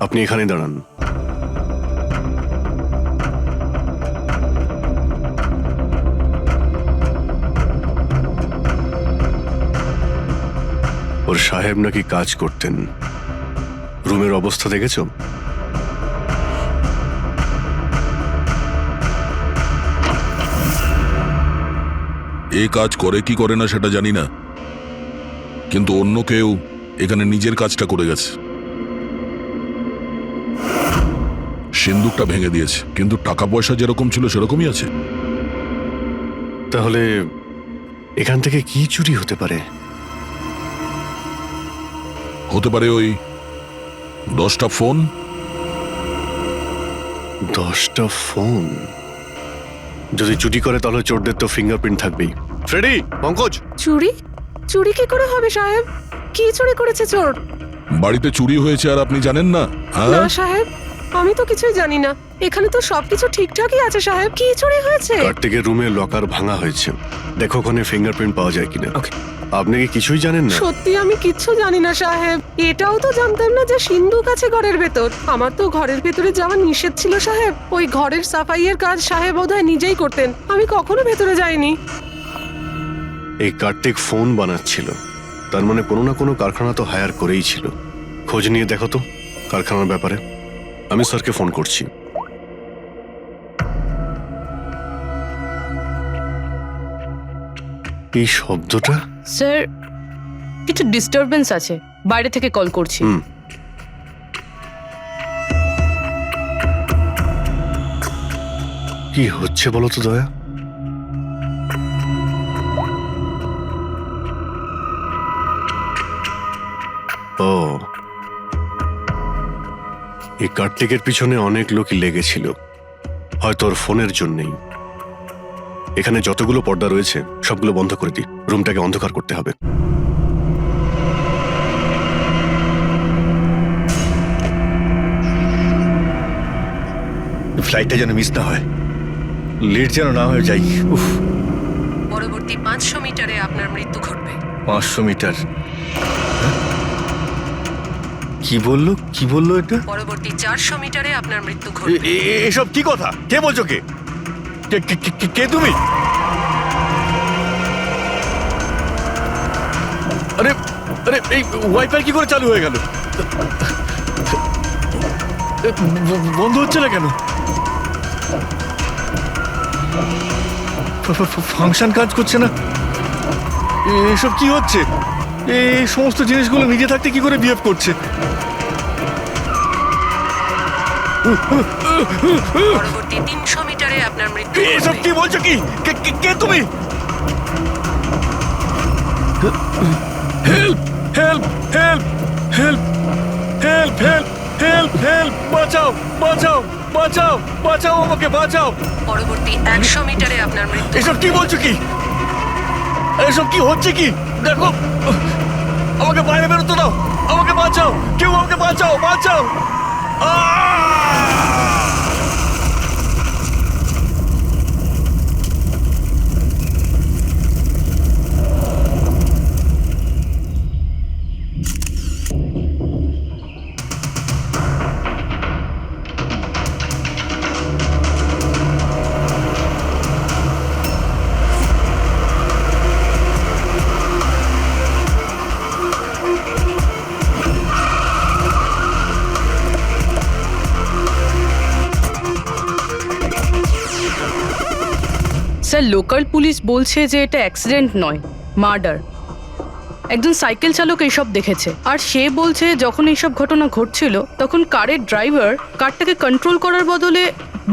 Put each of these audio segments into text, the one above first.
আপনি এখানে দাঁড়ান। ওর সাহেব নাকি কাজ করতেন। রুমের অবস্থা দেখেছো? এই কাজ করে কি করে না সেটা জানি না, কিন্তু অন্য কেউ এখানে নিজের কাজটা করে গেছে। সিন্দুকটা ভেঙে দিয়েছে, কিন্তু টাকা পয়সা যেরকম ছিল সেরকমই আছে। তাহলে এখান থেকে কি চুরি হতে পারে? হতে পারে ওই 10টা ফোন। 10টা ফোন? যদি চুরি করে তাহলে চোরদের তো ফিঙ্গারপ্রিন্ট থাকবেই। ফ্রেডি, পঙ্কজ। চুরি? চুরি কি করে হবে সাহেব? কি চুরি করেছে চোর? বাড়িতে চুরি হয়েছে আর আপনি জানেন না? হ্যাঁ, না সাহেব, আমি তো কিছুই জানি না। এখানে তো সবকিছু ঠিকঠাকই আছে সাহেব। কি চুরি হয়েছে? কার্তিকের রুমে লকার ভাঙা হয়েছে, দেখো ওখানে ফিঙ্গারপ্রিন্ট পাওয়া যায় কিনা। আপনি কি কিছুই জানেন না? সত্যি আমি কিচ্ছু জানি না সাহেব। এটাও তো জানতাম না যে সিন্ধুক আছে ঘরের ভেতর। আমার তো ঘরের ভেতরে যাওয়া নিষেধ ছিল সাহেব। ওই ঘরের সাফাইয়ের কাজ সাহেব বোধহয় নিজেই করতেন, আমি কখনো ভেতরে যাইনি। এই কার্তিক ফোন বানাচ্ছিল, তার মানে কোনো না কোনো কারখানা তো হায়ার করেই ছিল। খোঁজ নিয়ে দেখো তো কারখানার ব্যাপারে। আমি স্যারকে ফোন করছি। এই শব্দটা? স্যার, কিছু ডিস্টারবেন্স আছে, বাইরে থেকে কল করছি। কি হচ্ছে বলো তো দয়া? ও, এই কার্তিকের পিছনে অনেক লোকই লেগেছিল, হয়তো ওর ফোনের জন্যই। এখানে যতগুলো পর্দা রয়েছে সবগুলো বন্ধ করে দিই, রুমটাকে অন্ধকার করতে হবে। ফ্লাইটটা যেন মিস না হয়, লেট যেন না হয়ে যাই। উফ, পরবর্তী 500 মিটারে আপনার মৃত্যু ঘটবে। 500 মিটার? কি বললো কি বললো এটা? পরবর্তী 400 মিটারে আপনার মৃত্যু ঘটবে। এসব কি কথা? কে বলছো? কে কে তুমি? আরে আরে, এই ওয়াইফাই কি করে চালু হয়ে গেল? বন্ধ হচ্ছে না কেন? ফাংশন কাজ করছে না? এসব কি হচ্ছে? এই সমস্ত জিনিসগুলো নিজে থাকতে কি করে বিহেভ করছে? পরবর্তী 300 মিটারে আপনার মৃত্যু এসব ঘটবে। কি বলছো? কি কে তুমি? Help help help help help help help help! বাঁচাও বাঁচাও বাঁচাও বাঁচাও, আমাকে বাঁচাও! পরবর্তী 100 মিটারে আপনার মৃত্যু এসব কি বলছো? কি এসব কি হচ্ছে? কি দেখো, আমাকে বাইরে বেরোতে দাও, আমাকে বাঁচাও, কেউ আমাকে বাঁচাও, বাঁচাও! স্যার, লোকাল পুলিশ বলছে যে এটা অ্যাক্সিডেন্ট নয়, মার্ডার। একজন সাইকেল চালক এইসব দেখেছে, আর সে বলছে যখন এইসব ঘটনা ঘটছিল তখন কারের ড্রাইভার কারটাকে কন্ট্রোল করার বদলে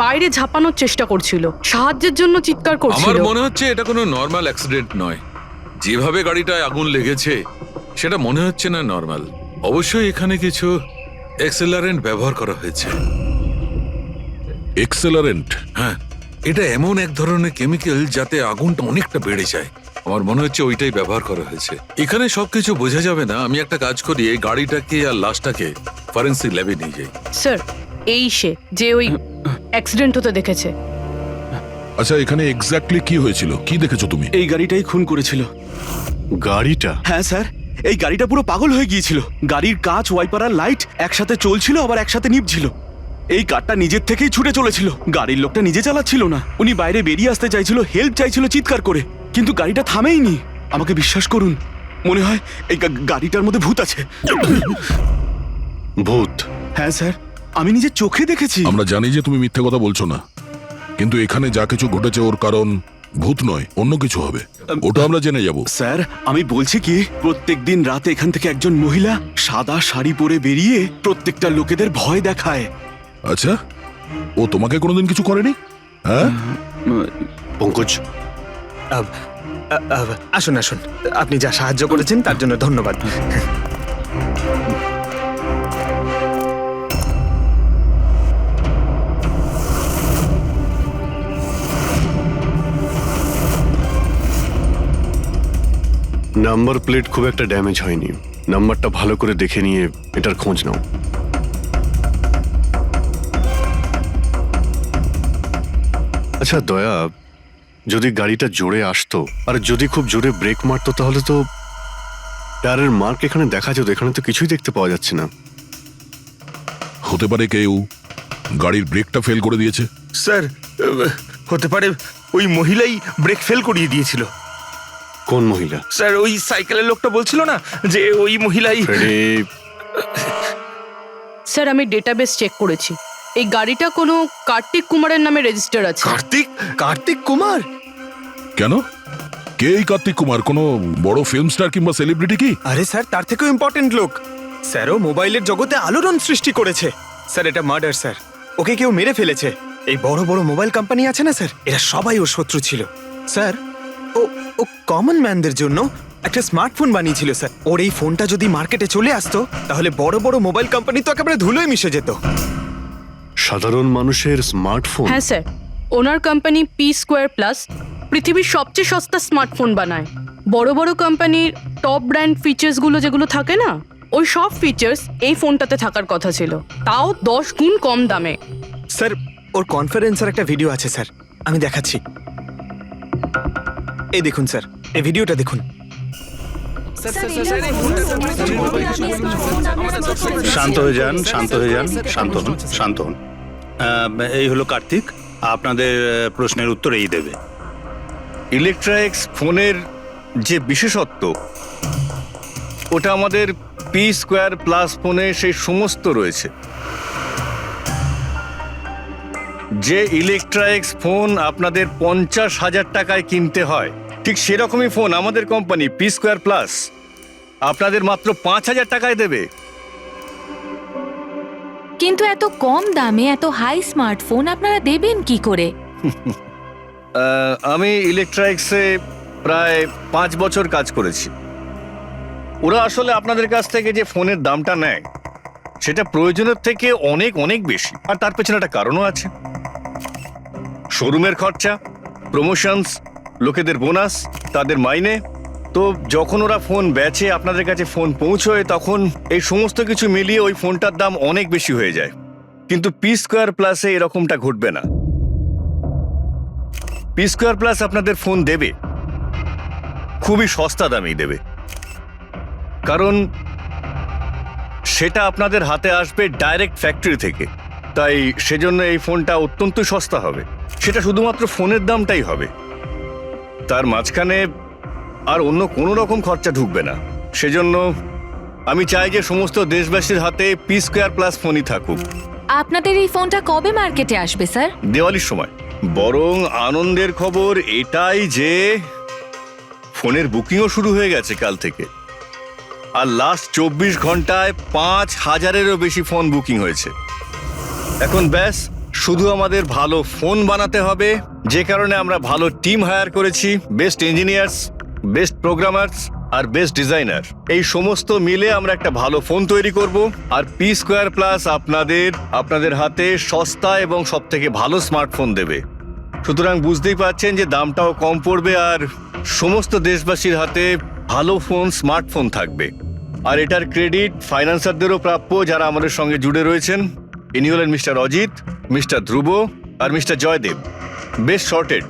বাইরে ঝাঁপানোর চেষ্টা করছিল, সাহায্যের জন্য চিৎকার করছিল। আমার মনে হচ্ছে এটা কোনো নর্মাল অ্যাক্সিডেন্ট নয়। যেভাবে গাড়িটায় আগুন লেগেছে সেটা মনে হচ্ছে না নর্মাল। অবশ্যই এখানে কিছু এক্সেলারেন্ট ব্যবহার করা হয়েছে। এক্সেলারেন্ট? হ্যাঁ, এটা এমন এক ধরনের কেমিক্যাল যাতে আগুনটা অনেকটা বেড়ে যায়। আমার মনে হচ্ছে ওইটাই ব্যবহার করা হয়েছে। এখানে সবকিছু বোঝা যাবে না। আমি একটা কাজ করি, এই গাড়িটাকে আর লাশটাকে ফরেন্সিক ল্যাবে নিয়ে যাই। স্যার, এই সে যে ওই অ্যাক্সিডেন্ট হতে দেখেছে। আচ্ছা, এখানে এক্স্যাক্টলি কি হয়েছিল? কি দেখেছো তুমি? এই গাড়িটাই খুন করেছিল। গাড়িটা? হ্যাঁ স্যার, এই গাড়িটা পুরো পাগল হয়ে গিয়েছিল। গাড়ির কাঁচ, ওয়াইপার আর লাইট একসাথে চলছিল, আবার একসাথে নিভছিল। এই কারটা নিজের থেকেই ছুটে চলেছিল। গাড়ির লোকটা নিজে চালাচ্ছিল না, উনি বাইরে বেরিয়ে আসতে চাইছিল, হেল্প চাইছিল চিৎকার করে, কিন্তু গাড়িটা থামেইনি। আমাকে বিশ্বাস করুন, মনে হয় এই গাড়িটার মধ্যে ভূত আছে। ভূত? হ্যাঁ স্যার, আমি নিজের চোখে দেখেছি। আমরা জানি যে তুমি মিথ্যে কথা বলছো না, কিন্তু এখানে যা কিছু ঘটেছে ওর কারণ ভূত নয়, অন্য কিছু হবে। ওটা আমরা জেনে যাব। স্যার, আমি বলছি কি, প্রত্যেকদিন রাতে এখান থেকে একজন মহিলা সাদা শাড়ি পরে বেরিয়ে প্রত্যেকটা লোকেদের ভয় দেখায়। আচ্ছা, ও তোমাকে কোনোদিন কিছু করেনি? হ্যাঁ, পঙ্কজ, আসুন আসুন, আপনি যা সাহায্য করেছেন তার জন্য ধন্যবাদ। নাম্বার প্লেট খুব একটা ড্যামেজ হয়নি। নাম্বারটা ভালো করে দেখে নিয়ে এটার খোঁজ নাও। আচ্ছা দয়া, যদি গাড়িটা জোরে আসতো আর যদি খুব জোরে ব্রেক মারতো তাহলে তো টায়ারের মার্ক এখানে দেখা যেত। এখানে তো কিছুই দেখতে পাওয়া যাচ্ছে না। হতে পারে কেউ গাড়ির ব্রেকটা ফেল করে দিয়েছে। স্যার, হতে পারে ওই মহিলাই ব্রেক ফেল করিয়ে দিয়েছিল। কোন মহিলা? স্যার, ওই সাইকেলের লোকটা বলছিল না যে ওই মহিলাই। ফ্রেডি, স্যার, আমি ডেটাবেস চেক করেছি। এই গাড়িটা কোনো কার্তিক কুমারের নামে রেজিস্টার আছে। কার্তিক কুমার? কেন? কে এই কার্তিক কুমার? কোনো বড় ফিল্ম স্টার কিংবা সেলিব্রিটি কি? আরে স্যার, তার থেকেও ইম্পর্টেন্ট লোক। স্যারও মোবাইলের জগতে আলোড়ন সৃষ্টি করেছে। স্যার, এটা মার্ডার স্যার। ওকে কেউ মেরে ফেলেছে। এই বড় বড় মোবাইল কোম্পানি আছে না স্যার, এরা সবাই ওর শত্রু ছিল স্যার। ও কমন ম্যানদের জন্য একটা স্মার্টফোন বানিয়েছিল স্যার। ওর এই ফোনটা যদি মার্কেটে চলে আসতো তাহলে বড় বড় মোবাইল কোম্পানি তো একেবারে ধুলোয় মিশে যেত। সাধারণ মানুষের স্মার্টফোন? হ্যাঁ স্যার, ওনার কোম্পানি P2+ পৃথিবীর সবচেয়ে সস্তা স্মার্টফোন বানায়। বড় বড় কোম্পানির টপ ব্র্যান্ড ফিচার্সগুলো যেগুলো থাকে না, ওই সব ফিচার্স এই ফোনটাতে থাকার কথা ছিল, তাও 10 গুণ কম দামে। স্যার, ওর কনফারেন্সের একটা ভিডিও আছে স্যার, আমি দেখাচ্ছি। এই দেখুন স্যার, এই ভিডিওটা দেখুন। শান্ত হয়ে যান, শান্ত হয়ে যান, শান্ত হন, শান্ত হন। এই হলো কার্তিক, আপনাদের প্রশ্নের উত্তর এই দেবে। ইলেকট্রনিক্স ফোনের যে বিশেষত্ব, ওটা আমাদের P2+ ফোনে সেই সমস্ত রয়েছে। যে ইলেকট্রনিক্স ফোন আপনাদের 50,000 টাকায় কিনতে হয়, ঠিক সেরকমই ফোন আমাদের কোম্পানি P2+ আপনাদের মাত্র 5,000 টাকায় দেবে। কিন্তু এত কম দামে এত হাই স্মার্টফোন আপনারা দেবেন কি করে? আমি ইলেকট্রনিক্সে প্রায় 5 বছর কাজ করেছি। ওরা আসলে আপনাদের কাছ থেকে যে ফোনের দামটা নেয় সেটা প্রয়োজনের থেকে অনেক অনেক বেশি, আর তার পেছনে একটা কারণও আছে। শোরুমের খরচা, প্রমোশনস, লোকেদের বোনাস, তাদের মাইনে। তো যখন ওরা ফোন বেচে, আপনাদের কাছে ফোন পৌঁছয়, তখন এই সমস্ত কিছু মিলিয়ে ওই ফোনটার দাম অনেক বেশি হয়ে যায়। কিন্তু P2+ এরকমটা ঘটবে না। P2+ আপনাদের ফোন দেবে, খুবই সস্তা দামেই দেবে, কারণ সেটা আপনাদের হাতে আসবে ডাইরেক্ট ফ্যাক্টরি থেকে। তাই সেজন্য এই ফোনটা অত্যন্ত সস্তা হবে। সেটা শুধুমাত্র ফোনের দামটাই হবে, তার মাঝখানে আর অন্য কোনো রকম খরচা ঢুকবে না। সেজন্য আমি চাই যে সমস্ত দেশবাসীর হাতে P2+ ফোনই থাকুক। আপনাদের এই ফোনটা কবে মার্কেটে আসবে স্যার? দিওয়ালির সময়। বরং আনন্দের খবর এটাই যে ফোনের বুকিংও শুরু হয়ে গেছে কাল থেকে। আর লাস্ট 24 ঘন্টায় 5,000-এরও বেশি ফোন বুকিং হয়েছে। এখন ব্যাস শুধু আমাদের ভালো ফোন বানাতে হবে, যে কারণে আমরা ভালো টিম হায়ার করেছি। বেস্ট ইঞ্জিনিয়ার্স, বেস্ট প্রোগ্রামার্স আর বেস্ট ডিজাইনার, এই সমস্ত মিলে আমরা একটা ভালো ফোন তৈরি করব। আর P2+ আপনাদের হাতে সস্তা এবং সবথেকে ভালো স্মার্টফোন দেবে। সুতরাং বুঝতেই পারছেন যে দামটাও কম পড়বে আর সমস্ত দেশবাসীর হাতে ভালো ফোন, স্মার্টফোন থাকবে। আর এটার ক্রেডিট ফাইন্যান্সারদেরও প্রাপ্য, যারা আমাদের সঙ্গে জুড়ে রয়েছেন। ইনি হলেন মিস্টার অজিত, মিস্টার ধ্রুব আর মিস্টার জয়দেব। বেস্ট শর্টেড,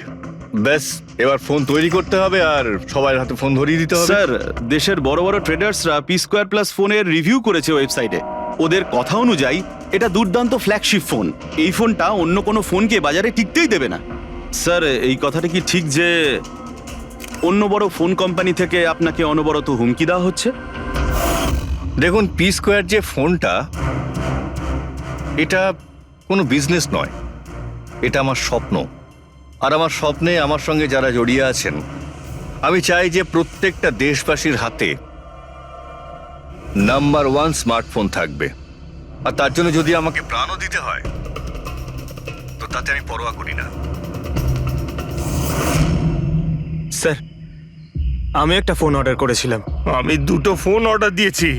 ব্যাস এবার ফোন তৈরি করতে হবে আর সবার হাতে ফোন ধরিয়ে দিতে হবে। স্যার দেশের বড় বড় ট্রেডার্সরা পি স্কোয়ার প্লাস ফোনের রিভিউ করেছে ওয়েবসাইটে। ওদের কথা অনুযায়ী এটা দুর্দান্ত ফ্ল্যাগশিপ ফোন। এই ফোনটা অন্য কোনো ফোনকে বাজারে টিকতেই দেবে না। স্যার এই কথাটা কি ঠিক যে অন্য বড় ফোন কোম্পানি থেকে আপনাকে অনবরত হুমকি দেওয়া হচ্ছে? দেখুন, পি স্কোয়ার যে ফোনটা, এটা কোনো বিজনেস নয়, এটা আমার স্বপ্ন। আর আমার স্বপ্নে আমার সঙ্গে যারা জড়িয়ে আছেন, আমি চাই যে প্রত্যেকটা দেশবাসীর হাতে নাম্বার 1 স্মার্টফোন থাকবে। আর তার জন্য যদি আমাকে প্রাণও দিতে হয় তো তাতে আমি পরোয়া করি না। স্যার, আমি একটা ফোন অর্ডার করেছিলাম। আমি 2টো ফোন অর্ডার দিয়েছি।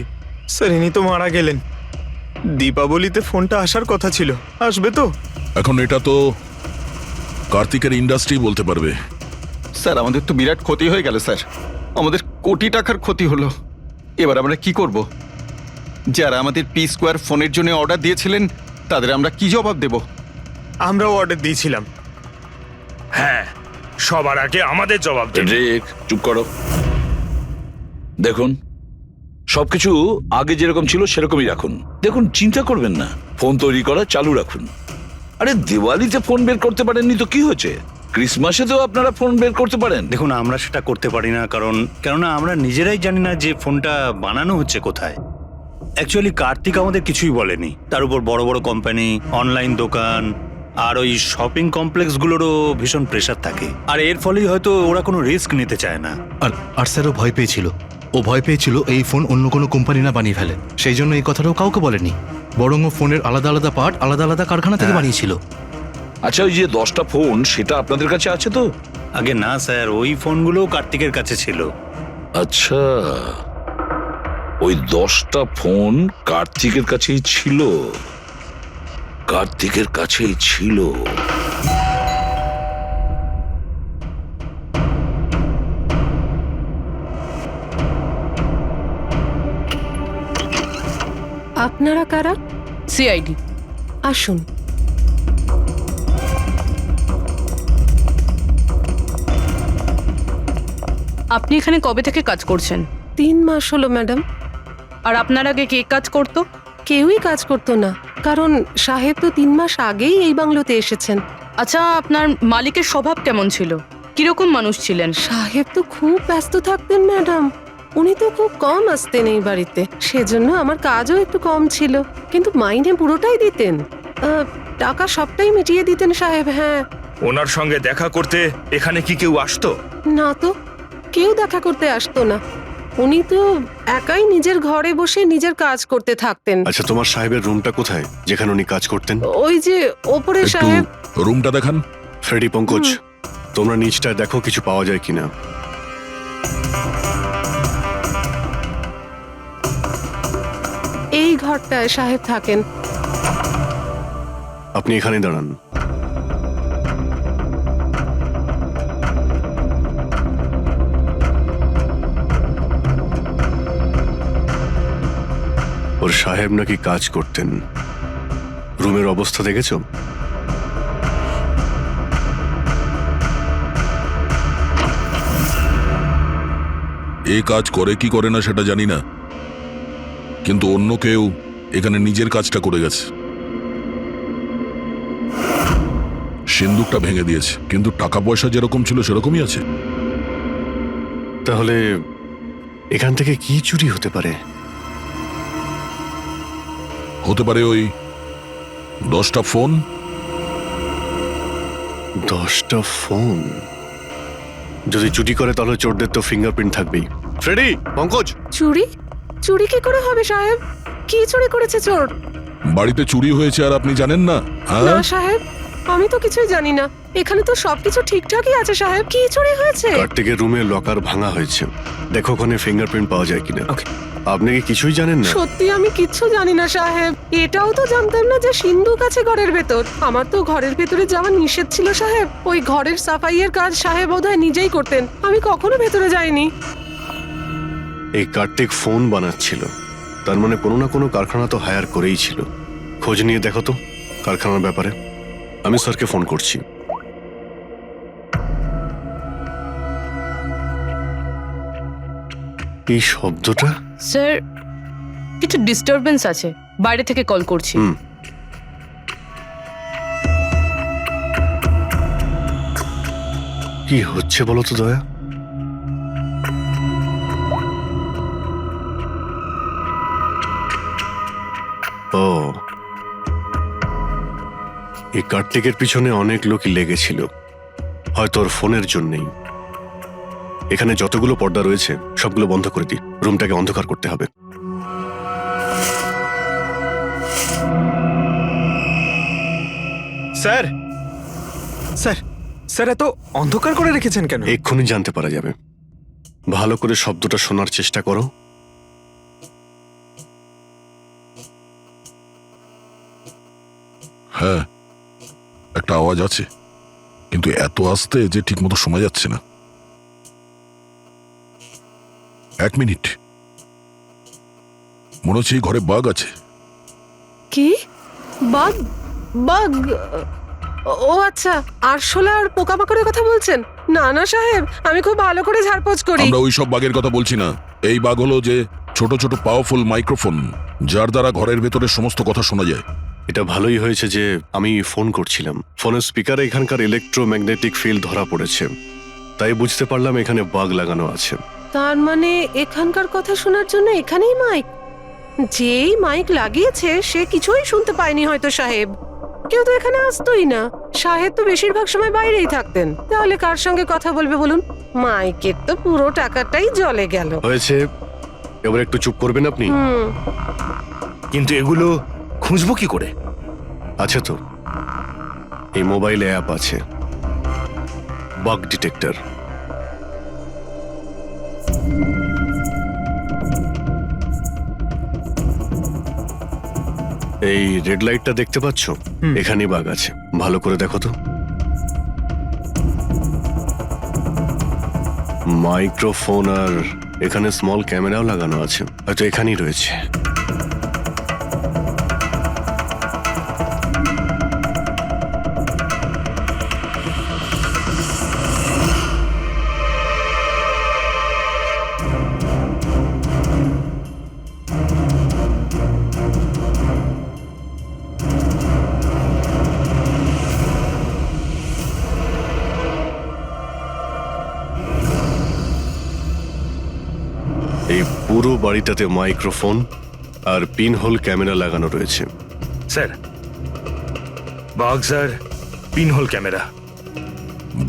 স্যার, ইনি তো মারা গেলেন। দীপাবলিতে ফোনটা আসার কথা ছিল, আসবে তো? এখন এটা তো কার্তিকের ইন্ডাস্ট্রি বলতে পারবে। স্যার, আমাদের তো বিরাট ক্ষতি হয়ে গেল স্যার। আমাদের কোটি টাকার ক্ষতি হলো। এবার আমরা কি করব? যারা আমাদের পি স্কোয়ার ফোনের জন্য অর্ডার দিয়েছিলেন তাদের আমরা কি জবাব দেব? আমরাও অর্ডার দিয়েছিলাম। হ্যাঁ, সবার আগে আমাদের জবাব দেবে। রিক, চুপ করো। দেখুন, সবকিছু আগে যেরকম ছিল সেরকমই রাখুন। দেখুন, চিন্তা করবেন না, ফোন তৈরি করা চালু রাখুন। আরে দিওয়ালিতে ফোন বের করতে পারেননি তো কি হয়েছে? ক্রিসমাসে তো আপনারা ফোন বের করতে পারেন। দেখুন, আমরা সেটা করতে পারি না কেননা আমরা নিজেরাই জানি না যে ফোনটা বানানো হচ্ছে কোথায়। অ্যাকচুয়ালি কার্তিক আমাদের কিছুই বলেনি। তার উপর বড় বড় কোম্পানি, অনলাইন দোকান আর ওই শপিং কমপ্লেক্সগুলোরও ভীষণ প্রেশার থাকে। আর এর ফলেই হয়তো ওরা কোনো রিস্ক নিতে চায় না। আর স্যারও ভয় পেয়েছিল। ও ভয় পেয়েছিল এই ফোন অন্য কোনো কোম্পানি না বানিয়ে ফেলে, সেই জন্য এই কথাটাও কাউকে বলেনি। বরং ও ফোনের আলাদা আলাদা পার্ট আলাদা আলাদা কারখানা থেকে বানিয়েছিল। আচ্ছা, ওই যে 10টা ফোন সেটা আপনাদের কাছে আছে তো? আগে না স্যার, ওই ফোনগুলোও কার্তিকের কাছে ছিল। আচ্ছা, ওই 10টা ফোন কার্তিকের কাছেই ছিল। কার্তিকের কাছেই ছিল। আপনারা কারা? সিআইডি। আসুন। আপনি এখানে কবে থেকে কাজ করছেন? 3 মাস হলো ম্যাডাম। আর আপনার আগে কে কাজ করতো? কেউই কাজ করতো না, কারণ সাহেব তো 3 মাস আগেই এই বাংলোতে এসেছেন। আচ্ছা, আপনার মালিকের স্বভাব কেমন ছিল? কিরকম মানুষ ছিলেন? সাহেব তো খুব ব্যস্ত থাকতেন ম্যাডাম। উনি তো খুব কম আসতেন এই বাড়িতে, সেজন্য আমার কাজও একটু কম ছিল। কিন্তু মাইনে পুরোটাই দিতেন, টাকা সবটাই মিটিয়ে দিতেন সাহেব। হ্যাঁ। ওনার সঙ্গে দেখা করতে এখানে কি কেউ আসতো? না তো, কেউ দেখা করতে আসতো না। উনি তো একাই নিজের ঘরে বসে নিজের কাজ করতে থাকতেন। আচ্ছা, তোমার সাহেবের রুমটা কোথায় যেখানে উনি কাজ করতেন? ওই যে ওপরে একটু সাহেব। রুমটা দেখান। ফ্রেডি, পঙ্কজ, তোমরা নিচটায় দেখো কিছু পাওয়া যায় কিনা। এই ঘরটায় সাহেব থাকেন। আপনি এখানে দাঁড়ান। ওর সাহেব নাকি কাজ করতেন। রুমের অবস্থা দেখেছো? এ কাজ করে কি করে না সেটা জানি না, কিন্তু অন্য কেউ এখানে নিজের কাজটা করে গেছে। সিন্দুকটা ভেঙে দিয়েছে, কিন্তু টাকা পয়সা যেরকম ছিল সেরকমই আছে। তাহলে এখান থেকে কি চুরি হতে পারে? হতে পারে ওই 10টা ফোন। 10টা ফোন? যদি চুরি করে তাহলে চোরদের তো ফিঙ্গারপ্রিন্ট থাকবেই। ফ্রেডি, পঙ্কজ। চুরি? চুরি কি করে হবে সাহেব? কি চুরি করেছে চোর? বাড়িতে চুরি হয়েছে আর আপনি জানেন না? না সাহেব, আমি তো কিছুই জানি না। এখানে তো সবকিছু ঠিকঠাকই আছে সাহেব। কি চুরি হয়েছে? কার্তিকের রুমে লকার ভাঙা হয়েছে, দেখো ওখানে ফিঙ্গারপ্রিন্ট পাওয়া যায় কিনা। আপনি কি কিছুই জানেন না? সত্যি আমি কিচ্ছু জানি না সাহেব। এটাও তো জানতাম না যে সিন্ধুক আছে ঘরের ভেতর। আমার তো ঘরের ভেতরে যাওয়া নিষেধ ছিল সাহেব। ওই ঘরের সাফাইয়ের কাজ সাহেব বোধহয় নিজেই করতেন। আমি কখনো ভেতরে যাইনি। এই কার্তিক ফোন বানাচ্ছিল, তার মানে কোনো না কোনো কারখানা তো হায়ার করেই ছিল। খোঁজ নিয়ে দেখো তো কারখানার ব্যাপারে। আমি স্যারকে ফোন করছি। এই শব্দটা? স্যার কিছু ডিস্টারবেন্স আছে, বাইরে থেকে কল করছি। কি হচ্ছে বলো তো দয়া? ও, এই কার্তিকের পিছনে অনেক লোকই লেগেছিল, হয়তো ওর ফোনের জন্যই। এখানে যতগুলো পর্দা রয়েছে সবগুলো বন্ধ করে দিই, রুমটাকে অন্ধকার করতে হবে। স্যার স্যার স্যার এত অন্ধকার করে রেখেছেন কেন? এক্ষুনি জানতে পারা যাবে। ভালো করে শব্দটা শোনার চেষ্টা করো। হ্যাঁ, একটা আওয়াজ আছে, কিন্তু এত আস্তে যে ঠিক মতো শোনা যাচ্ছে না। 1 মিনিট, মনে হচ্ছে এই ঘরে বাঘ আছে। কি? বাঘ? বাঘ? ও আচ্ছা, আরশোলা আর পোকামাকড়ের কথা বলছেন? না না সাহেব, আমি খুব ভালো করে ঝাড়পোছ করি। আমরা ওই সব বাঘের কথা বলছি না। এই বাঘ হলো যে ছোট ছোট পাওয়ারফুল মাইক্রোফোন, যার দ্বারা ঘরের ভেতরে সমস্ত কথা শোনা যায়। এটা ভালোই হয়েছে যে আমি ফোন করছিলাম। ফোনের স্পিকারে এখানকার ইলেকট্রোম্যাগনেটিক ফিল্ড ধরা পড়েছে, তাই বুঝতে পারলাম এখানে বাগ লাগানো আছে। তার মানে এখানকার কথা শোনার জন্য এখানেই মাইক? যেই মাইক লাগিয়েছে সে কিছুই শুনতে পায়নি হয়তো সাহেব। কেউ তো এখানে আসতোই না। সাহেব তো বেশিরভাগ সময় বাইরেই থাকতেন, তাহলে কার সঙ্গে কথা বলবে বলুন? মাইকের তো পুরো টাকাটাই জলে গেল। হয়েছে, এবার একটু চুপ করবেন আপনি? কিন্তু এগুলো খুঁজবো কি করে? আছে তো, এই মোবাইলে অ্যাপ আছে, বাগ ডিটেক্টর। এই রেড লাইটটা দেখতে পাচ্ছ? এখানেই বাগ আছে, ভালো করে দেখো তো। মাইক্রোফোন আর এখানে স্মল ক্যামেরাও লাগানো আছে, হয়তো এখানেই রয়েছে। এই পুরো বাড়িটাতে মাইক্রোফোন আর পিনহোল ক্যামেরা লাগানো রয়েছে। স্যার, বাঘ স্যার, পিনহোল ক্যামেরা।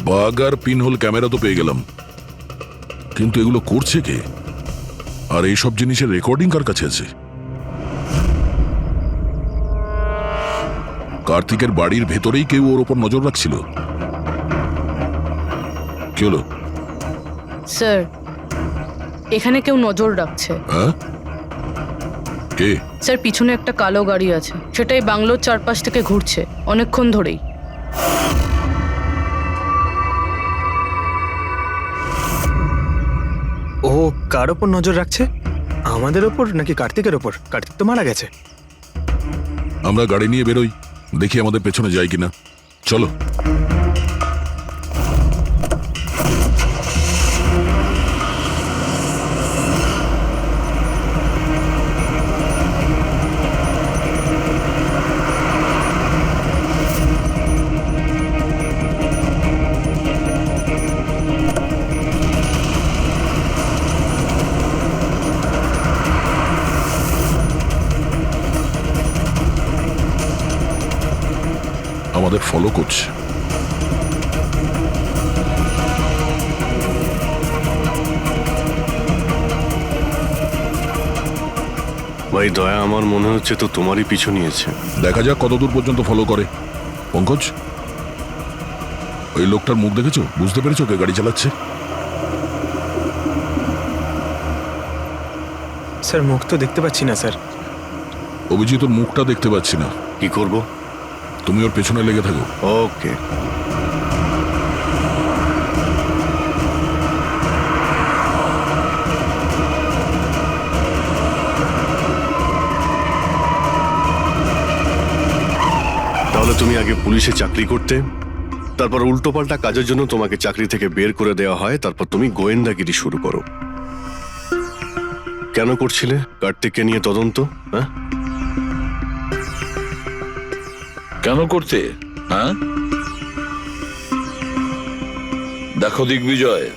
বাঘ আর পিনহোল ক্যামেরা তো পেয়ে গেলাম, কিন্তু এগুলো করছে কে? আর এইসব জিনিসের রেকর্ডিং কার কাছে আছে? কার্তিকের বাড়ির ভেতরেই কেউ ওর ওপর নজর রাখছিল। কি হলো? স্যার, এখানে কেউ নজর রাখছে। হ্যাঁ? কে? স্যার, পিছনে একটা কালো গাড়ি আছে, সেটাই বাংলোর চারপাশ থেকে ঘুরছে অনেকক্ষণ ধরেই। ও কার ওপর নজর রাখছে? আমাদের ওপর নাকি কার্তিকের ওপর? কার্তিক তো মারা গেছে। আমরা গাড়ি নিয়ে বেরোই, দেখি আমাদের পেছনে যায় কিনা। চলো। আমাদের ফলো করছে। ভাই দয়া, আমার মনে হচ্ছে তো তোমারই পিছু নিয়েছে। দেখা যাক কতদূর পর্যন্ত ফলো করে। পঙ্কজ, ওই লোকটার মুখ দেখেছো? বুঝতে পেরেছো কে গাড়ি চালাচ্ছে? স্যার, মুখ তো দেখতে পাচ্ছি না স্যার। অভিজিৎ, ওর মুখটা দেখতে পাচ্ছি না। কি করব? তুমি ওর পেছনে লেগে থাকো। ওকে। তাহলে তুমি আগে পুলিশে চাকরি করতে, তারপর উল্টোপাল্টা কাজের জন্য তোমাকে চাকরি থেকে বের করে দেওয়া হয়, তারপর তুমি গোয়েন্দাগিরি শুরু করো। কেন করছিলে কার্তিককে নিয়ে তদন্ত? হ্যাঁ, কেন করতে? হ্যাঁ, দেখো দিগ্বিজয়,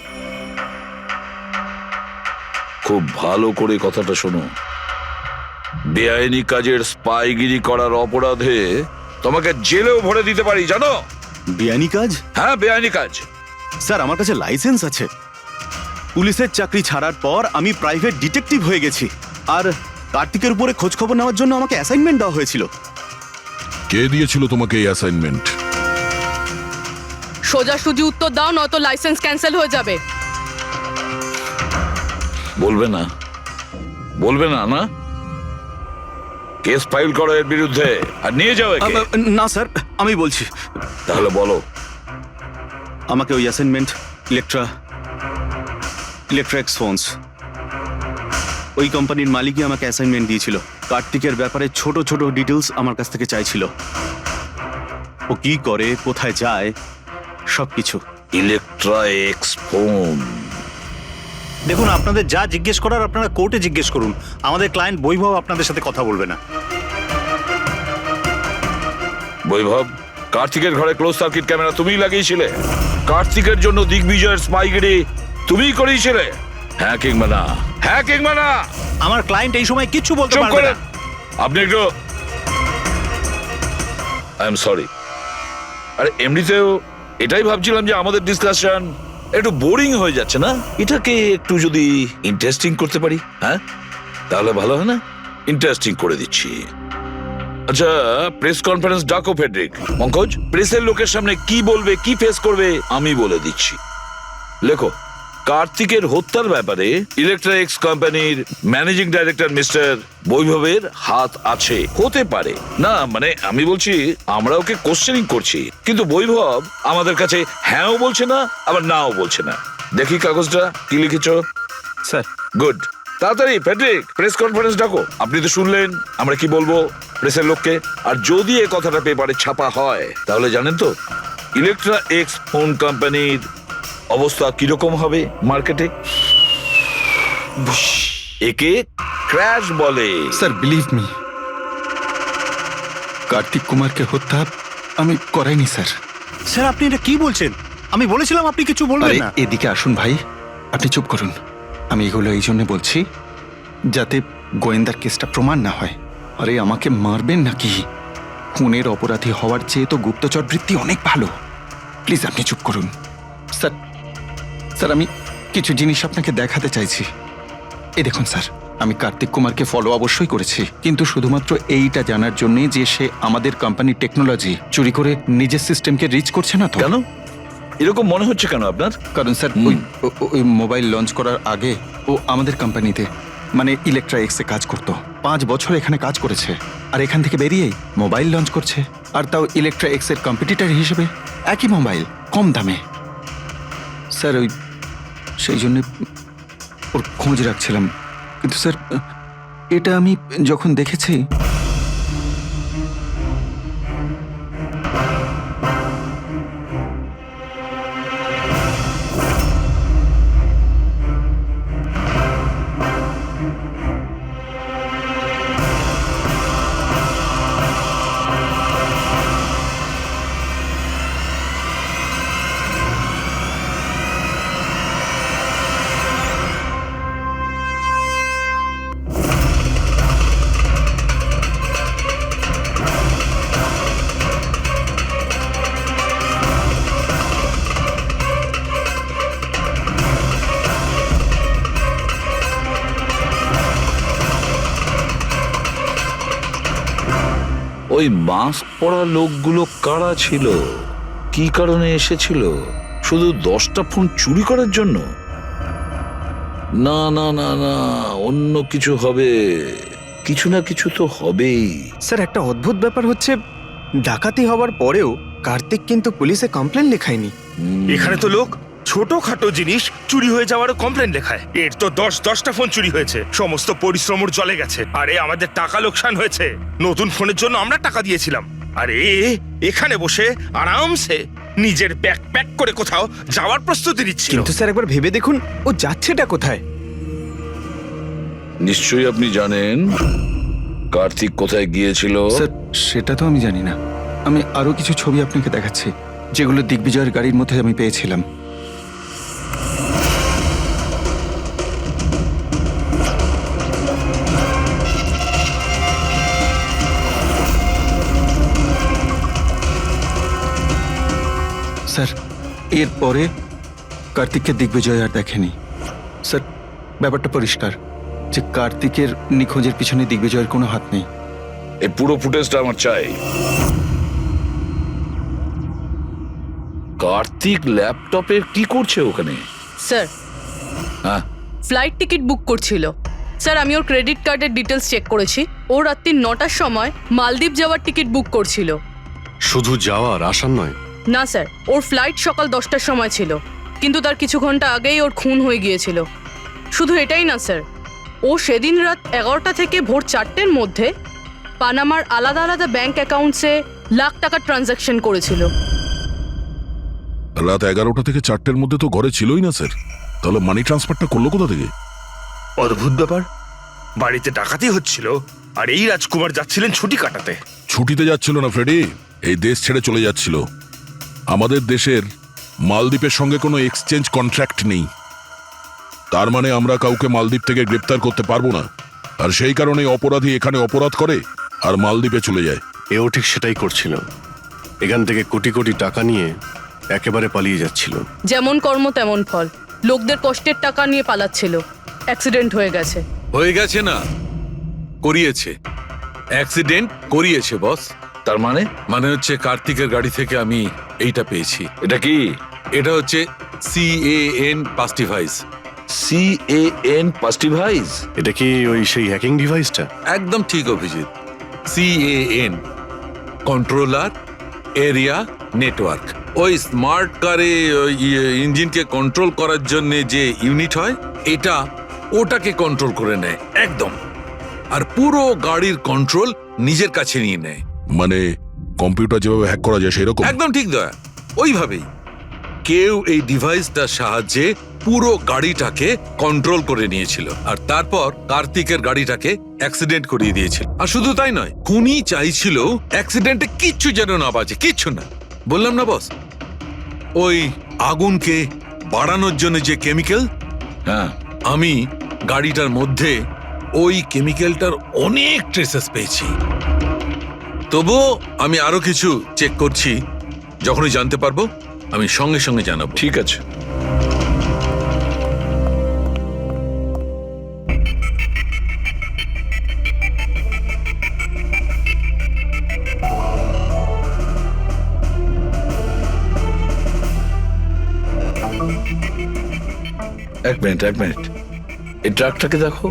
খুব ভালো করে কথাটা শোনো। বেআইনি কাজের স্পাইগিরি করার অপরাধে তোমাকে জেলেও ভরে দিতে পারি, জানো? বেআইনি কাজ? হ্যাঁ, বেআইনি কাজ। স্যার, আমার কাছে লাইসেন্স আছে। পুলিশের চাকরি ছাড়ার পর আমি প্রাইভেট ডিটেকটিভ হয়ে গেছি, আর কার্তিকের উপরে খোঁজ খবর নেওয়ার জন্য আমাকে অ্যাসাইনমেন্ট দেওয়া হয়েছিল। কে দিয়েছিল তোমাকে এই অ্যাসাইনমেন্ট? সোজাসুজি উত্তর দাও, নয়তো লাইসেন্স ক্যান্সেল হয়ে যাবে। বলবে না? বলবে না? না, কেস ফাইল করো এর বিরুদ্ধে আর নিয়ে যাও একে। না স্যার, আমি বলছি। তাহলে বলো। আমাকে ওই অ্যাসাইনমেন্ট ইলেকট্রা এক্স ফোনস, ওই কোম্পানির মালিকই আমাকে অ্যাসাইনমেন্ট দিয়েছিল। কার্তিকের ব্যাপারে ছোট ছোট ডিটেলস আমার কাছ থেকে চাইছিল। ও কি করে, কোথায় যায়, সবকিছু। Electra x phone. দেখুন, আপনাদের যা জিজ্ঞেস করার আপনারা কোর্টে জিজ্ঞেস করুন। আমাদের ক্লায়েন্ট বৈভব আপনাদের সাথে কথা বলবে না। বৈভব, কার্তিকের ঘরে ক্লোজ সার্কিট ক্যামেরা তুমিই লাগিয়েছিলে? কার্তিকের জন্য দিগ্বিজয়ের স্পাইগিরি তুমিই করিয়েছিলে? হ্যাঁ কিংবা না? হ্যাঁ কিংবা না? আমার ক্লায়েন্ট এই সময় কিচ্ছু বলতে চুপ পারবে করেন। না। আপনি একটু, আই এম সরি। আরে এমনিতেও এটাই ভাবছিলাম যে আমাদের ডিসকাশন একটু বোরিং হয়ে যাচ্ছে না, এটাকে একটু যদি ইন্টারেস্টিং করতে পারি, হ্যাঁ তাহলে ভালো হয় না? ইন্টারেস্টিং করে দিচ্ছি। আচ্ছা, প্রেস কনফারেন্স ডাকো ফেডরিক। পঙ্কজ, প্রেসের লোকের সামনে কি বলবে, কি ফেস করবে আমি বলে দিচ্ছি। লেখো, কার্তিকের হত্যার ব্যাপারে ইলেকট্রা এক্স কোম্পানির ম্যানেজিং ডাইরেক্টর মিস্টার বৈভবের হাত আছে। হতে পারে না, মানে আমি বলছি আমরা ওকে কোশ্চেনিং করছি, কিন্তু বৈভব আমাদের কাছে হ্যাঁও বলছে না আবার নাও বলছে না। দেখি কাগজটা কি লিখেছো। Sir, good. তাড়াতাড়ি ফেডরিক, প্রেস কনফারেন্স ডাকো। আপনি তো শুনলেন আমরা কি বলবো প্রেসের লোককে। আর যদি এই কথাটা পেপারে ছাপা হয় তাহলে জানেন তো ইলেকট্রা এক্স ফোন কোম্পানির অবস্থা কিরকম হবে মার্কেটে। একে ক্র্যাশ বলে। স্যার, বিলিভ মি, কার্তিক কুমারকে হত্যা আমি করাইনি স্যার। স্যার, আপনি এটা কি বলছেন? আমি বলেছিলাম আপনি কিছু বলবেন আরে না। এদিকে আসুন ভাই, আপনি চুপ করুন। আমি এগুলো এই জন্য বলছি যাতে গোয়েন্দার কেসটা প্রমাণ না হয়। আরে আমাকে মারবেন নাকি? খুনের অপরাধী হওয়ার চেয়ে তো গুপ্তচর বৃত্তি অনেক ভালো। প্লিজ আপনি চুপ করুন। স্যার, স্যার আমি কিছু জিনিস আপনাকে দেখাতে চাইছি। এই দেখুন স্যার, আমি কার্তিক কুমারকে ফলো অবশ্যই করেছি, কিন্তু শুধুমাত্র এইটা জানার জন্য যে সে আমাদের কোম্পানির টেকনোলজি চুরি করে নিজের সিস্টেমকে রিচ করছে না তো। কেন এরকম মনে হচ্ছে কেন আপনার? কারণ স্যার, ওই মোবাইল লঞ্চ করার আগে ও আমাদের কোম্পানিতে মানে ইলেকট্রা এক্সে কাজ করতো। 5 বছর এখানে কাজ করেছে, আর এখান থেকে বেরিয়েই মোবাইল লঞ্চ করছে, আর তাও ইলেকট্রা এক্সের কম্পিটিটর হিসেবে। একই মোবাইল, কম দামে। স্যার ওই সেই জন্য ওর খোঁজ রাখছিলাম। কিন্তু স্যার, এটা আমি যখন দেখেছি ওই মাস্ক পরা লোকগুলো কারা ছিল, কি কারণে এসেছিল? শুধু 10টা ফোন চুরি করার জন্য? না না না না, অন্য কিছু হবে, কিছু না কিছু তো হবেই। স্যার, একটা অদ্ভুত ব্যাপার হচ্ছে, ডাকাতি হওয়ার পরেও কার্তিক কিন্তু পুলিশে কমপ্লেন লেখায়নি। এখানে তো লোক ছোটখাটো জিনিস চুরি হয়ে যাওয়ারও কমপ্লেন লেখায়। এর তো 10টা ফোন চুরি হয়েছে, সমস্ত পরিশ্রম ওর জলে গেছে। আরে আমাদের টাকা লোকসান হয়েছে, নতুন ফোনের জন্য আমরা টাকা দিয়েছিলাম। আরে এখানে বসে আরামসে নিজের ব্যাগ প্যাক করে কোথাও যাওয়ার প্রস্তুতি নিচ্ছিল। কিন্তু স্যার একবার ভেবে দেখুন, ও যাচ্ছেটা কোথায়? নিশ্চয়ই আপনি জানেন কার্তিক কোথায় গিয়েছিল। স্যার সেটা তো আমি জানি না। আমি আরো কিছু ছবি আপনাকে দেখাচ্ছি যেগুলো দিগ্বিজয়ের গাড়ির মধ্যে আমি পেয়েছিলাম। স্যার এরপরে কার্তিককে দিগ্বিজয় আর দেখেনি। স্যার ব্যাপারটা পরিষ্কার যে কার্তিকের নিখোঁজের পিছনে দিগ্বিজয়ের কোনো হাত নেই। এই পুরো ফুটেজটা আমার চাই। কার্তিক ল্যাপটপে কি করছে ওখানে? স্যার হ্যাঁ, ফ্লাইট টিকিট বুক করছিল। স্যার আমি ওর ক্রেডিট কার্ডের ডিটেলস চেক করেছি। ও রাত্রি 9টার সময় মালদ্বীপ যাওয়ার টিকিট বুক করছিল। শুধু যাওয়ার আসার নয়? না স্যার, ওর ফ্লাইট সকাল 10টার সময় ছিল, কিন্তু তার কিছু ঘন্টা আগেই ওর খুন হয়ে গিয়েছিল। শুধু এটাই না স্যার, ও সেদিন রাত 11টা থেকে ভোর 4টের মধ্যে পানামার আলাদা আলাদা ব্যাংক অ্যাকাউন্টসে লাখ টাকার ট্রানজ্যাকশন করেছিল। রাত 11টা থেকে 4টের মধ্যে তো ঘরে ছিলই না স্যার। তাহলে মানি ট্রান্সফারটা করলো কোথা থেকে? অদ্ভুত ব্যাপার, বাড়িতে ডাকাতি হচ্ছিল আর এই রাজকুমার যাচ্ছিলেন ছুটি কাটাতে। ছুটিতে যাচ্ছিল না ফ্রেডি, এই দেশ ছেড়ে চলে যাচ্ছিল। আমাদের দেশের মালদ্বীপের সঙ্গে কোনো এক্সচেঞ্জ কন্ট্রাক্ট নেই, তার মানে আমরা কাউকে মালদ্বীপ থেকে গ্রেপ্তার করতে পারবো না। আর সেই কারণে অপরাধী এখানে অপরাধ করে আর মালদ্বীপে চলে যায়। এও ঠিক সেটাই করছিল, এখান থেকে কোটি কোটি টাকা নিয়ে একেবারে পালিয়ে যাচ্ছিল। যেমন কর্ম তেমন ফল, লোকদের কষ্টের টাকা নিয়ে পালাচ্ছিল। অ্যাক্সিডেন্ট হয়ে গেছে। হয়ে গেছে না, করিয়েছে। অ্যাক্সিডেন্ট করিয়েছে বস। তার মানে? মানে হচ্ছে কার্তিকের গাড়ি থেকে আমি এইটা পেয়েছি। এটা কি? এটা হচ্ছে CAN পাস্টিভাইজ। CAN পাস্টিভাইজ? এটা কি ওই সেই হ্যাকিং ডিভাইসটা? একদম ঠিক Abhijit. CAN controller area network. ওই স্মার্ট কারে ইঞ্জিনকে কন্ট্রোল করার জন্য যে ইউনিট হয়, এটা ওটাকে কন্ট্রোল করে নেয় একদম, আর পুরো গাড়ির কন্ট্রোল নিজের কাছে নিয়ে নেয়। মানে কম্পিউটার যেভাবে হ্যাক করা যায় সেরকম? একদম ঠিক দয়া, ওইভাবেই। কেউ এই ডিভাইসটার সাহায্যে পুরো গাড়িটাকে কন্ট্রোল করে নিয়েছিল, আর তারপর কার্তিকের গাড়িটাকে অ্যাক্সিডেন্ট করিয়ে দিয়েছিল। আর শুধু তাই নয়, খুনি চাইছিল অ্যাক্সিডেন্টে কিচ্ছু যেন না বাজে, কিচ্ছু না। বললাম না বস, ওই আগুনকে বাড়ানোর জন্য যে কেমিক্যাল, হ্যাঁ, আমি গাড়িটার মধ্যে ওই কেমিক্যালটার অনেক ট্রেসেস পেয়েছি। তবুও আমি আরো কিছু চেক করছি, যখনই জানতে পারবো আমি সঙ্গে সঙ্গে জানাবো। ঠিক আছে। এক মিনিট এই ট্রাকটাকে দেখো,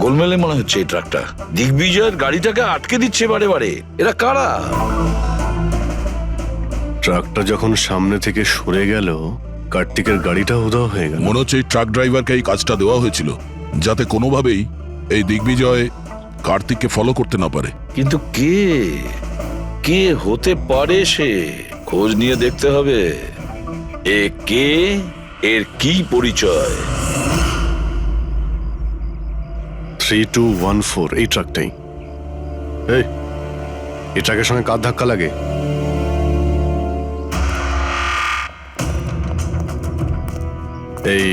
গোলমেলে মনে হচ্ছে এই ট্রাকটা। দিগ্বিজয়ের গাড়িটাকে আটকে দিচ্ছে বারে বারে। এরা কারা? ট্রাকটা যখন সামনে থেকে সরে গেল, কার্তিকের গাড়িটা উধাও হয়ে গেল। মনে হচ্ছে এই ট্রাক ড্রাইভারকে এই কাজটা দেওয়া হয়েছিল যাতে কোনোভাবেই এই দিগ্বিজয় কার্তিককে ফলো করতে না পারে। কিন্তু কে হতে পারে সে? খোঁজ নিয়ে দেখতে হবে। এ কে, এর কি পরিচয়? 3214 এই ট্রাকটাই। এই ট্রাকের সঙ্গে কার ধাক্কা লাগে? এই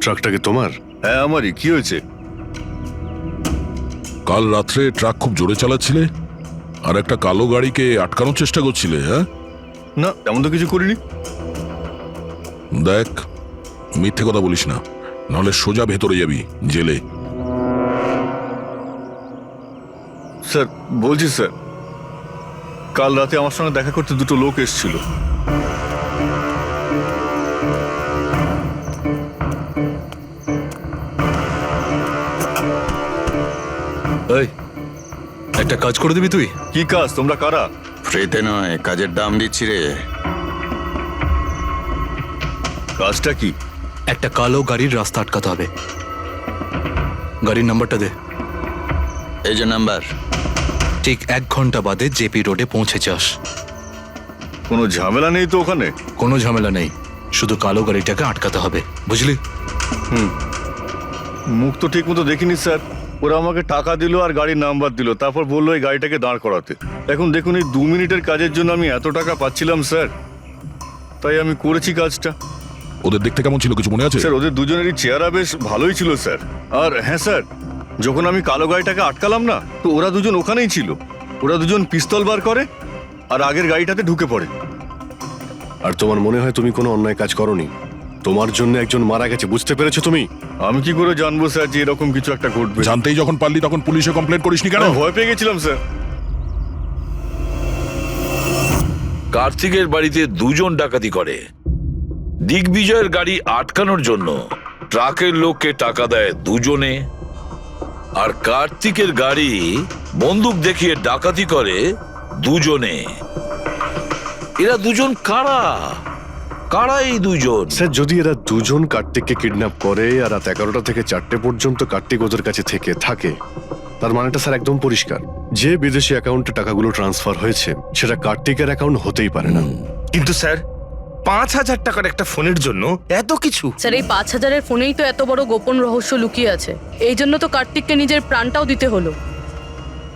ট্রাকটা কি তোমার? হ্যাঁ আমারই। কি হয়েছে? কাল রাত্রে ট্রাক খুব জোরে চালাচ্ছিলে আর একটা কালো গাড়িকে আটকানোর চেষ্টা করছিলে। হ্যাঁ, না তেমন তো কিছু করিনি। দেখ, মিথ্যে কথা বলিস না, নাহলে সোজা ভেতরে যাবি জেলে। স্যার বলছি স্যার, কাল রাতে আমার সঙ্গে দেখা করতে দুটো লোক এসেছিল। এই, একটা কাজ করে দিবি তুই? কি কাজ? তোমরা কারা? ফ্রিতে নয়, কাজের দাম দিচ্ছি রে। কাজটা কি? একটা কালো গাড়ির রাস্তা আটকাতে হবে। গাড়ির নাম্বারটা দে। এই যে নাম্বার। ঠিক 1 ঘন্টা বাদে জেপি রোডে পৌঁছে যাস। কোনো ঝামেলা নেই তো ওখানে? কোনো ঝামেলা নেই, শুধু কালো গাড়িটাকে আটকাতে হবে, বুঝলি? মুখ তো ঠিক মতো দেখিনি স্যার। ওরা আমাকে টাকা দিল আর গাড়ির নাম্বার দিল, তারপর বললো এই গাড়িটাকে দাঁড় করাতে। এখন দেখুন, এই 2 মিনিটের কাজের জন্য আমি এত টাকা পাচ্ছিলাম স্যার, তাই আমি করেছি কাজটা। ওদের দেখতে কেমন ছিল কিছু মনে আছে? স্যার ওদের দুজনেরই চেহারা বেশ ভালোই ছিল স্যার। আর হ্যাঁ স্যার, যখন আমি কালো গাড়িটাকে আটকালাম না, তো ওরা দুজন ওখানেই ছিল। ওরা দুজন পিস্তল বার করে আর আগের গাড়িটাতে ঢুকে পড়ে। আর তোমার মনে হয় তুমি কোনো অন্যায় কাজ করনি? তোমার জন্য একজন মারা গেছে, বুঝতে পেরেছো তুমি? আমি কি করে জানবো স্যার যে এরকম কিছু একটা ঘটবে? জানতেই যখন পারলি তখন পুলিশে কমপ্লেন করিসনি কেন? আমি ভয় পেয়ে গেছিলাম স্যার। কার্তিকের বাড়িতে 2 জন ডাকাতি করে। দিগ্বিজয়ের গাড়ি আটকানোর জন্য ট্রাকের লোককে টাকা দেয় 2 জনে, আর কার্তিকের গাড়ি বন্দুক দেখিয়ে ডাকাতি করে 2 জনে। এরা 2 জন কারা? কারা এই 2 জন? স্যার যদি এরা দুজন কার্তিককে কিডন্যাপ করে আর রাত 11টা থেকে 4টে পর্যন্ত কার্তিক ওদের কাছে থাকে, তার মানেটা স্যার একদম পরিষ্কার, যে বিদেশি অ্যাকাউন্টে টাকাগুলো ট্রান্সফার হয়েছে সেটা কার্তিকের অ্যাকাউন্ট হতেই পারে না। কিন্তু স্যার 5,000 টাকার একটা ফোনের জন্য এত কিছু? স্যার এই 5,000-এর ফোনেই তো এত বড় গোপন রহস্য লুকিয়ে আছে। এই জন্য তো কার্তিককে নিজের প্রাণটাও দিতে হলো।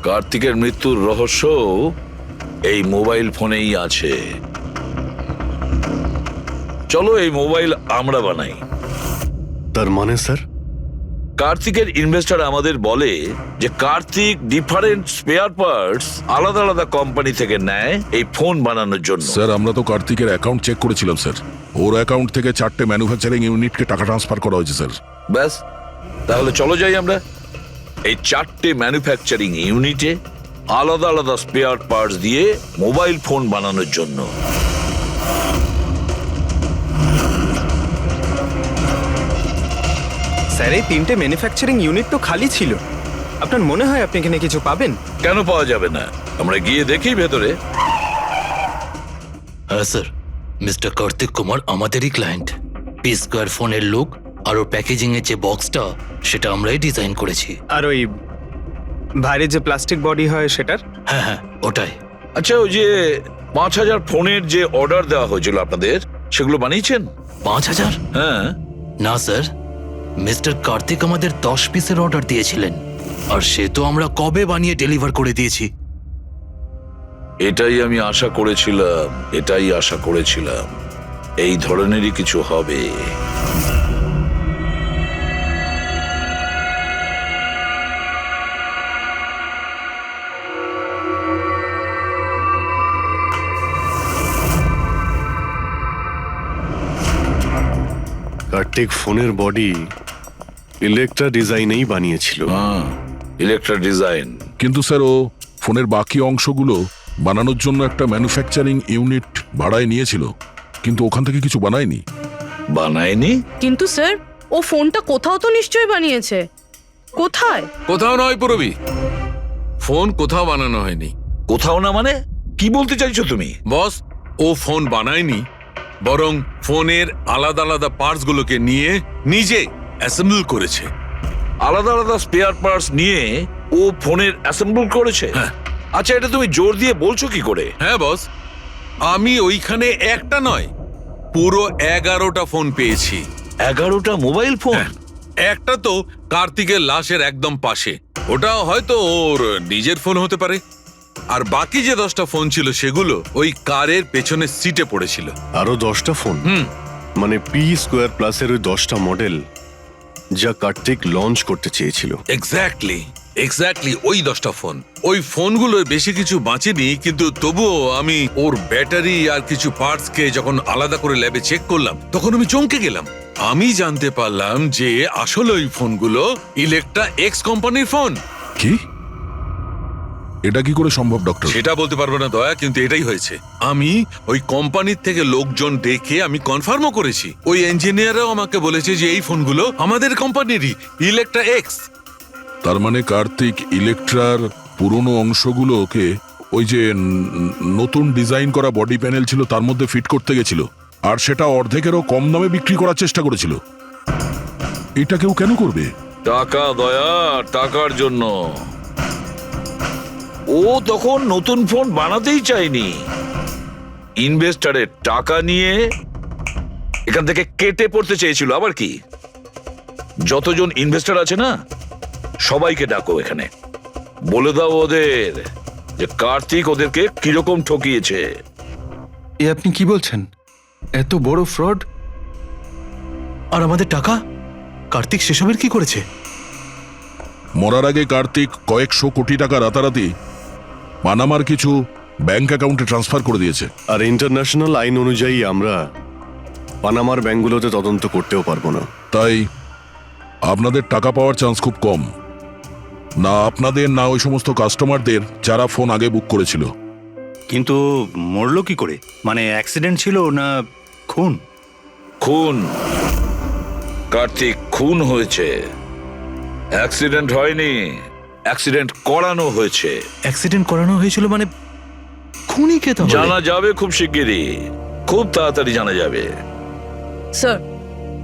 কার্তিকের মৃত্যুর রহস্য এই মোবাইল ফোনেই আছে। চলো এই মোবাইল আমরা বানাই। তার মানে স্যার? কার্তিকের ইনভেস্টর আমাদের বলে যে কার্তিক ডিফারেন্ট স্পেয়ার পার্টস আলাদা আলাদা কোম্পানি থেকে নেয় এই ফোন বানানোর জন্য। স্যার আমরা তো কার্তিকের অ্যাকাউন্ট চেক করেছিলাম স্যার। ওর অ্যাকাউন্ট থেকে 4টে ম্যানুফ্যাকচারিং ইউনিটকে টাকা ট্রান্সফার করা হয়েছে স্যার। ব্যাস, তাহলে চলো যাই আমরা এই 4টে ম্যানুফ্যাকচারিং ইউনিটে আলাদা আলাদা স্পেয়ার পার্টস দিয়ে মোবাইল ফোন বানানোর জন্য। স্যার এই 3টে ম্যানুফ্যাকচারিং ইউনিট তো খালি ছিল। আপনার মনে হয় আপনি এখানে কিছু পাবেন? কেন পাওয়া যাবে না? আমরা গিয়ে দেখি ভেতরে। হ্যাঁ স্যার, মিস্টার কার্তিক কুমার আমাদেরই ক্লায়েন্ট। পি স্কোয়ার ফোনের লুক আর ওর প্যাকেজিং এর যে বক্সটা সেটা আমরাই ডিজাইন করেছি। আর ওই বাইরে যে প্লাস্টিক বডি হয় সেটার? হ্যাঁ হ্যাঁ ওটাই। আচ্ছা, ওই যে 5,000 ফোনের যে অর্ডার দেওয়া হয়েছিল আপনাদের, সেগুলো বানিয়েছেন? 5,000? হ্যাঁ। না স্যার, মিস্টার কার্তিক আমাদের 10 পিসের অর্ডার দিয়েছিলেন, আর সে তো আমরা কবে বানিয়ে ডেলিভার করে দিয়েছি। এটাই আমি আশা করেছিলাম, এই ধরনেরই কিছু হবে। কার্তিক ফোনের বডি ইলেকট্রা ডিজাইনেই বানিয়েছিল। হ্যাঁ, ইলেকট্রা ডিজাইন। কিন্তু স্যার ও ফোনের বাকি অংশগুলো বানানোর জন্য একটা ম্যানুফ্যাকচারিং ইউনিট ভাড়ায় নিয়েছিল, কিন্তু ওখান থেকে কিছু বানায়নি। বানায়নি? কিন্তু স্যার ও ফোনটা কোথাও তো নিশ্চয়ই বানিয়েছে। কোথায়? কোথাও নয় পুরবি, ফোন কোথাও বানানো হয়নি। কোথাও না মানে কি বলতে চাইছো তুমি? বস, ও ফোন বানায়নি, বরং ফোনের আলাদা আলাদা পার্টস গুলোকে নিয়ে নিজে অ্যাসেম্বল করেছে। আলাদা আলাদা স্পেয়ার পার্টস নিয়ে ও ফোনের অ্যাসেম্বল করেছে? হ্যাঁ। আচ্ছা, এটা তুমি জোর দিয়ে বলছো কি করে? হ্যাঁ বস, আমি ওইখানে একটা নয় পুরো 11টা ফোন পেয়েছি। 11টা মোবাইল ফোন? একটা তো কার্তিকের লাশের একদম পাশে, ওটা হয়তো ওর নিজের ফোন হতে পারে। আর বাকি যে 10টা ফোন ছিল সেগুলো ওই কারের পেছনের সিটে পড়েছিল। আরো 10টা ফোন? মানে পি স্কোয়ার প্লাসের ওই 10টা মডেল যা কার্তিক লঞ্চ করতে চেয়েছিল। এক্স্যাক্টলি ওই 10টা ফোন। ওই ফোনগুলোর বেশি কিছু বাঁচেনি, কিন্তু তবুও আমি ওর ব্যাটারি আর কিছু পার্টসকে যখন আলাদা করে ল্যাবে চেক করলাম তখন আমি চমকে গেলাম। আমি জানতে পারলাম যে আসলে ওই ফোনগুলো ইলেকট্রা এক্স কোম্পানির ফোন। কি? এটা কি করে সম্ভব ডক্টর? সেটা বলতে পারবো না দয়া, কিন্তু এটাই হয়েছে। আমি ওই কোম্পানির থেকে লোকজন ডেকে আমি কনফার্মও করেছি। ওই ইঞ্জিনিয়ারও আমাকে বলেছে যে এই ফোনগুলো আমাদের কোম্পানিরই, ইলেকট্রা এক্স। তার মানে কার্তিক ইলেকট্রার পুরনো অংশগুলোকে ওই যে নতুন ডিজাইন করা বডি প্যানেল ছিল তার মধ্যে ফিট করতে গেছিল, আর সেটা অর্ধেকেরও কম দামে বিক্রি করার চেষ্টা করেছিল। এটা কেউ কেন করবে? টাকা দয়া, টাকার জন্য। ও তখন নতুন ফোন বানাতেই চায়নি, ইনভেস্টরের টাকা নিয়ে এখান থেকে কেটে পড়তে চেয়েছিল। আবার কি যতজন ইনভেস্টর আছে না সবাইকে ডাকো এখানে, বলে দাও ওদের যে কার্তিক ওদেরকে কিরকম ঠকিয়েছে। এ আপনি কি বলছেন? এত বড় ফ্রড! আর আমাদের টাকা? কার্তিক সেসবের কি করেছে? মরার আগে কার্তিক কয়েকশো কোটি টাকা রাতারাতি পানামার কিছু ব্যাংক অ্যাকাউন্টে ট্রান্সফার করে দিয়েছে। আর ইন্টারন্যাশনাল আইন অনুযায়ী আমরা পানামার ব্যাংকগুলোতে তদন্ত করতেও পারবো না। তাই আপনাদের টাকা পাওয়ার চান্স খুব কম। না আপনাদের না ওই সমস্ত কাস্টমারদের যারা ফোন আগে বুক করেছিল। কিন্তু মরলো কি করে? মানে অ্যাক্সিডেন্ট ছিল না খুন? খুন। কার্তিক খুন হয়েছে, অ্যাক্সিডেন্ট হয়নি। অ্যাক্সিডেন্ট করানো হয়েছে। অ্যাক্সিডেন্ট করানো হয়েছিল মানে খুনি কে তাহলে? জানা যাবে খুব শিগগিরই, খুব তাড়াতাড়ি জানা যাবে। স্যার,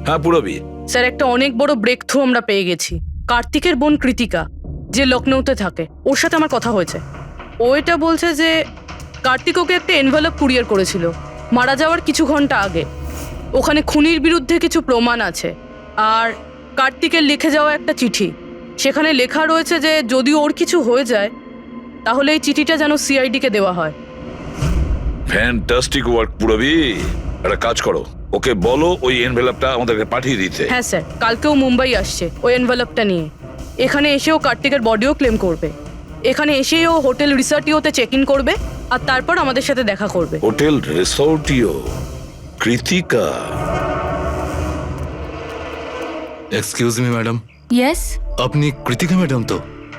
হ্যাঁ পুরবি। স্যার একটা অনেক বড় ব্রেক থ্রু আমরা পেয়ে গেছি। কার্তিকের বোন কৃতিকা, যে লখনৌতে থাকে, ওর সাথে আমার কথা হয়েছে। ও এটা বলছে যে কার্তিক ওকে একটা এনভেলপ কুরিয়ার করেছিল মারা যাওয়ার কিছু ঘন্টা আগে। ওখানে খুনির বিরুদ্ধে কিছু প্রমাণ আছে, আর কার্তিকের লিখে যাওয়া একটা চিঠি। সেখানে লেখা রয়েছে যে যদি ওর কিছু হয়ে যায় তাহলে এই চিঠিটা যেন সিআইডিকে দেওয়া হয়। ফ্যান্টাস্টিক ওয়ার্ক পুরবি। একটা কাজ করো, ওকে বলো ওই এনভেলপটা আমাদেরকে পাঠিয়ে দিতে। হ্যাঁ স্যার, কালকেও মুম্বাই আসছে ওই এনভেলপটা নিয়ে। এখানে এসেও কার্তিকের বডিও ক্লেম করবে। এখানে এসেই ও হোটেল রিসর্টিওতে চেক ইন করবে আর তারপর আমাদের সাথে দেখা করবে। Hotel Resortio? Kritika? Excuse me madam. Yes, আপনি কৃতিকা ম্যাডাম তো?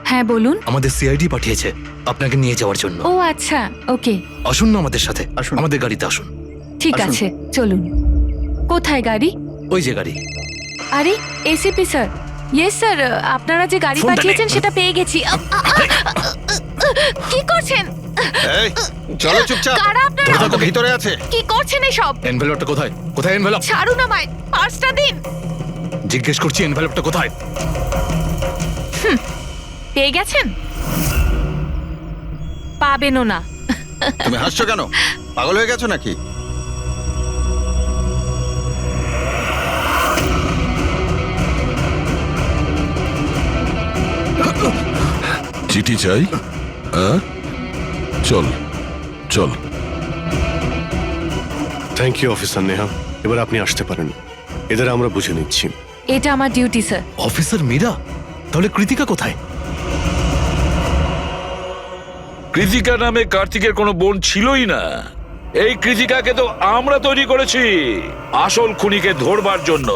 হ্যাঁ বলুন। আমাদের সিআইডি পাঠিয়েছে আপনাকে নিয়ে যাওয়ার জন্য। ও আচ্ছা, ওকে। আসুন না আমাদের সাথে, আসুন আমাদের গাড়িতে আসুন। ঠিক আছে, চলুন। কোথায় গাড়ি? ওই যে গাড়ি। আরে এসিপি স্যার। ইয়েস স্যার, আপনারা যে গাড়ি ফোনটা পাঠিয়েছেন সেটা পেয়ে গেছি। কি করছেন? এই চলো চুপচাপ। কারা আপনারা? তো ভিতরে আছে। কি করছেন এসব? এনভেলপটা কোথায়? কোথায় এনভেলপ? ছাড়ুন আমায়, পার্সটা দিন। জিজ্ঞেস করছি এনভেলপটা কোথায়? পেয়ে গেছেন? পাবেনও না। তুমি হাসছো কেন? পাগল হয়ে গেছো নাকি? চিঠি চাই? হ্যাঁ, চল চল। থ্যাংক ইউ অফিসার নেহা, এবার আপনি আসতে পারেন। এদের আমরা বুঝে নিচ্ছি। এটা আমার ডিউটি স্যার। অফিসার মীরা? তাহলে কৃতিকা কোথায়? কৃতিকা নামে কার্তিকের কোনো বোন ছিলই না। এই কৃতিকাকে তো আমরা তৈরি করেছি আসল খুনিকে ধরবার জন্য।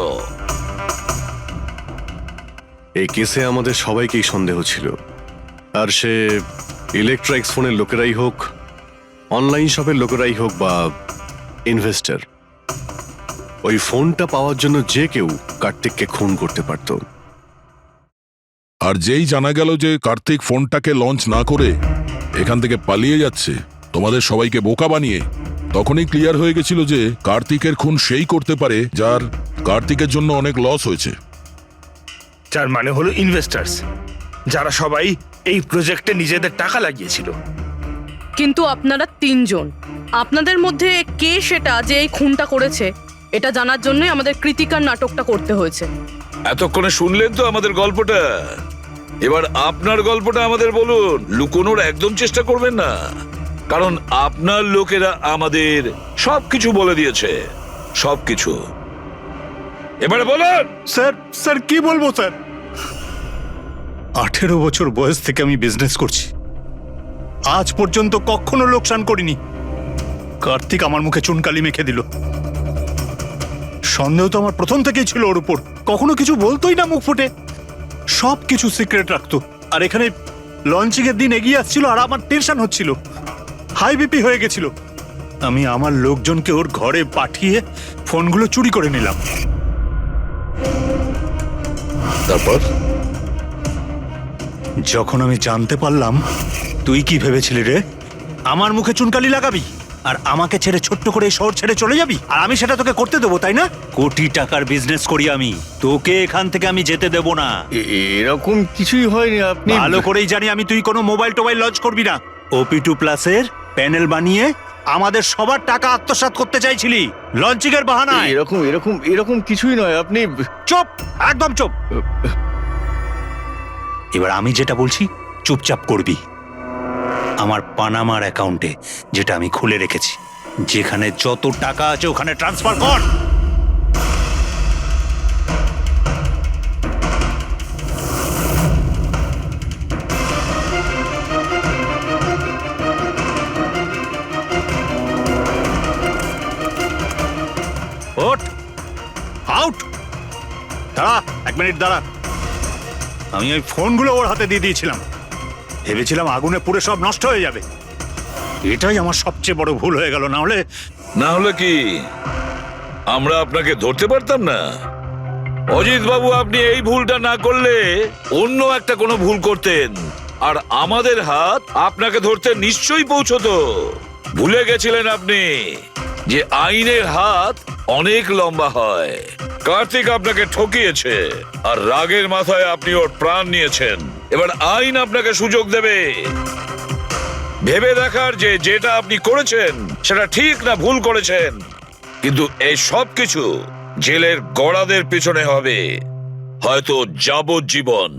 এই কেসে আমাদের সবাইকেই সন্দেহ ছিল। আর সে ইলেকট্রিক্স ফোনের লোকেরাই হোক, অনলাইন শপের লোকেরাই হোক বা ইনভেস্টর, ওই ফোনটা পাওয়ার জন্য যে কেউ কার্তিককে খুন করতে পারত। আর যেই জানা গেল যে কার্তিক ফোনটাকে লঞ্চ না করে এখান থেকে পালিয়ে যাচ্ছে তোমাদের সবাইকে বোকা বানিয়ে, তখনই ক্লিয়ার হয়ে গেছিল যে কার্তিকের খুন সেই করতে পারে যার কার্তিকের জন্য অনেক লস হয়েছে। যার মানে হলো ইনভেস্টার্স, যারা সবাই এই প্রজেক্টে নিজেদের টাকা লাগিয়েছিল। কিন্তু আপনারা তিনজন, আপনাদের মধ্যে কে সেটা যে এই খুনটা করেছে এটা জানার জন্যই আমাদের কৃতিকার নাটকটা করতে হয়েছে। এতক্ষণে শুনলেন তো আমাদের গল্পটা। এবার আপনার গল্পটা আমাদের বলুন। লুকোনোর একদম চেষ্টা করবেন না, কারণ আপনার লোকেরা আমাদের সবকিছু বলে দিয়েছে, সবকিছু। এবারে বলুন। স্যার কি বলবো স্যার? 18 বছর বয়স থেকে আমি বিজনেস করছি, আজ পর্যন্ত কখনো লোকসান করিনি। কার্তিক আমার মুখে চুনকালি মেখে দিল। সন্দেহ তো আমার প্রথম থেকেই ছিল ওর উপর। কখনো কিছু বলতোই না মুখ ফুটে, সব কিছু সিক্রেট রাখতো। আর এখানে লঞ্চিং এর দিন এগিয়ে আসছিল আর আমার টেনশন হচ্ছিল, হাই বিপি হয়ে গেছিল। আমি আমার লোকজনকে ওর ঘরে পাঠিয়ে ফোনগুলো চুরি করে নিলাম। তারপর যখন আমি জানতে পারলাম, তুই কি ভেবেছিলি রে? আমার মুখে চুনকালি লাগাবি আর আমাকে ছেড়ে ছোট্ট করে এই শহর ছেড়ে চলে যাবি, আর আমি সেটা তোকে করতে দেবো, তাই না? কোটি টাকার বিজনেস করি আমি, তোকে এখান থেকে আমি যেতে দেব না। এরকম কিছুই হয়নি। আপনি ভালো করেই জানি আমি তুই কোনো মোবাইল টোবাইল লঞ্চ করবি না। OP2 প্লাসের প্যানেল বানিয়ে আমাদের সবার টাকা আত্মসাৎ করতে চাইছিলি লঞ্চিং এর বাহানায়। এরকম এরকম এরকম কিছুই নয়, আপনি চুপ, একদম চুপ। এবার আমি যেটা বলছি চুপচাপ করবি। আমার পানামার অ্যাকাউন্টে, যেটা আমি খুলে রেখেছি, যেখানে যত টাকা আছে ওখানে ট্রান্সফার কর। ওঠ, আউট। দাঁড়া, 1 মিনিট দাঁড়া। আমি ওই ফোনগুলো ওর হাতে দিয়ে দিয়েছিলাম, ভেবেছিলাম আগুনে পুড়ে সব নষ্ট হয়ে যাবে। এটাই আমার সবচেয়ে বড় ভুল হয়ে গেল। না হলে কি আমরা আপনাকে ধরতে পারতাম না? অজিত বাবু, আপনি এই ভুলটা না করলে অন্য একটা কোনো ভুল করতেন, আর আমাদের হাত আপনাকে ধরতে নিশ্চয়ই পৌঁছতো। ভুলে গেছিলেন আপনি যে আইনের হাত অনেক লম্বা হয়। কার্তিক আপনাকে ঠকিয়েছে, আর রাগের মাথায় আপনি ওর প্রাণ নিয়েছেন। এবার আইন আপনাকে সুযোগ দেবে ভেবে দেখার যে যেটা আপনি করেছেন সেটা ঠিক না ভুল করেছেন। কিন্তু এই সব কিছু জেলের গড়াদের পিছনে হবে, হয়তো যাবজ্জীবন।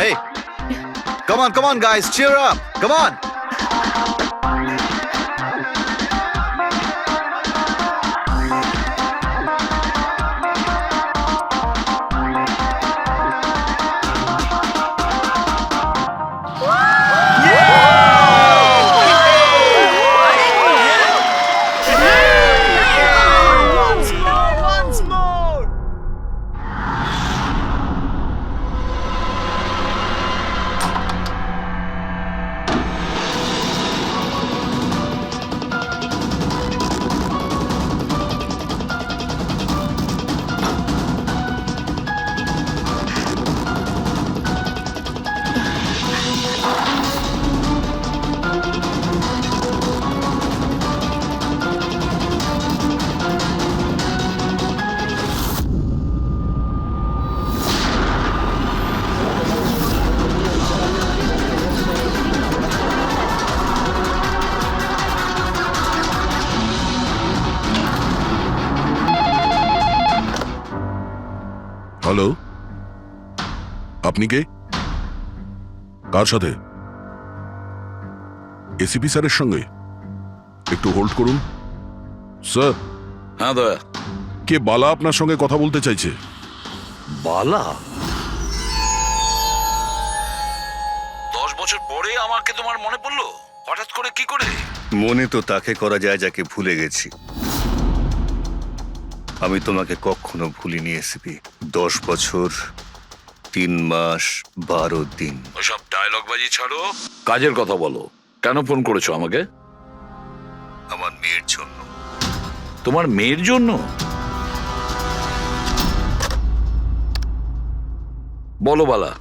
Hey, come on, guys, cheer up. Come on. Hello, আপনি কে? কার সাথে? এসিপি স্যারের সঙ্গে? একটু হোল্ড করুন স্যার। হ্যাঁ দয়া। কে বালা আপনার সঙ্গে কথা বলতে চাইছে? বালা? 10 বছর পরে আমাকে তোমার মনে পড়লো হঠাৎ করে? কি করে? মনে তো তাকে করা যায় যাকে ভুলে গেছি। আমি তোমাকে কখনো ভুলিনি এসিপি। 10 বছর 3 মাস 12 দিন। ওইসব ডায়লগ বাজি ছাড়ো, কাজের কথা বলো। কেন ফোন করেছো আমাকে? আমার মেয়ের জন্য। তোমার মেয়ের জন্য? বলো বালা,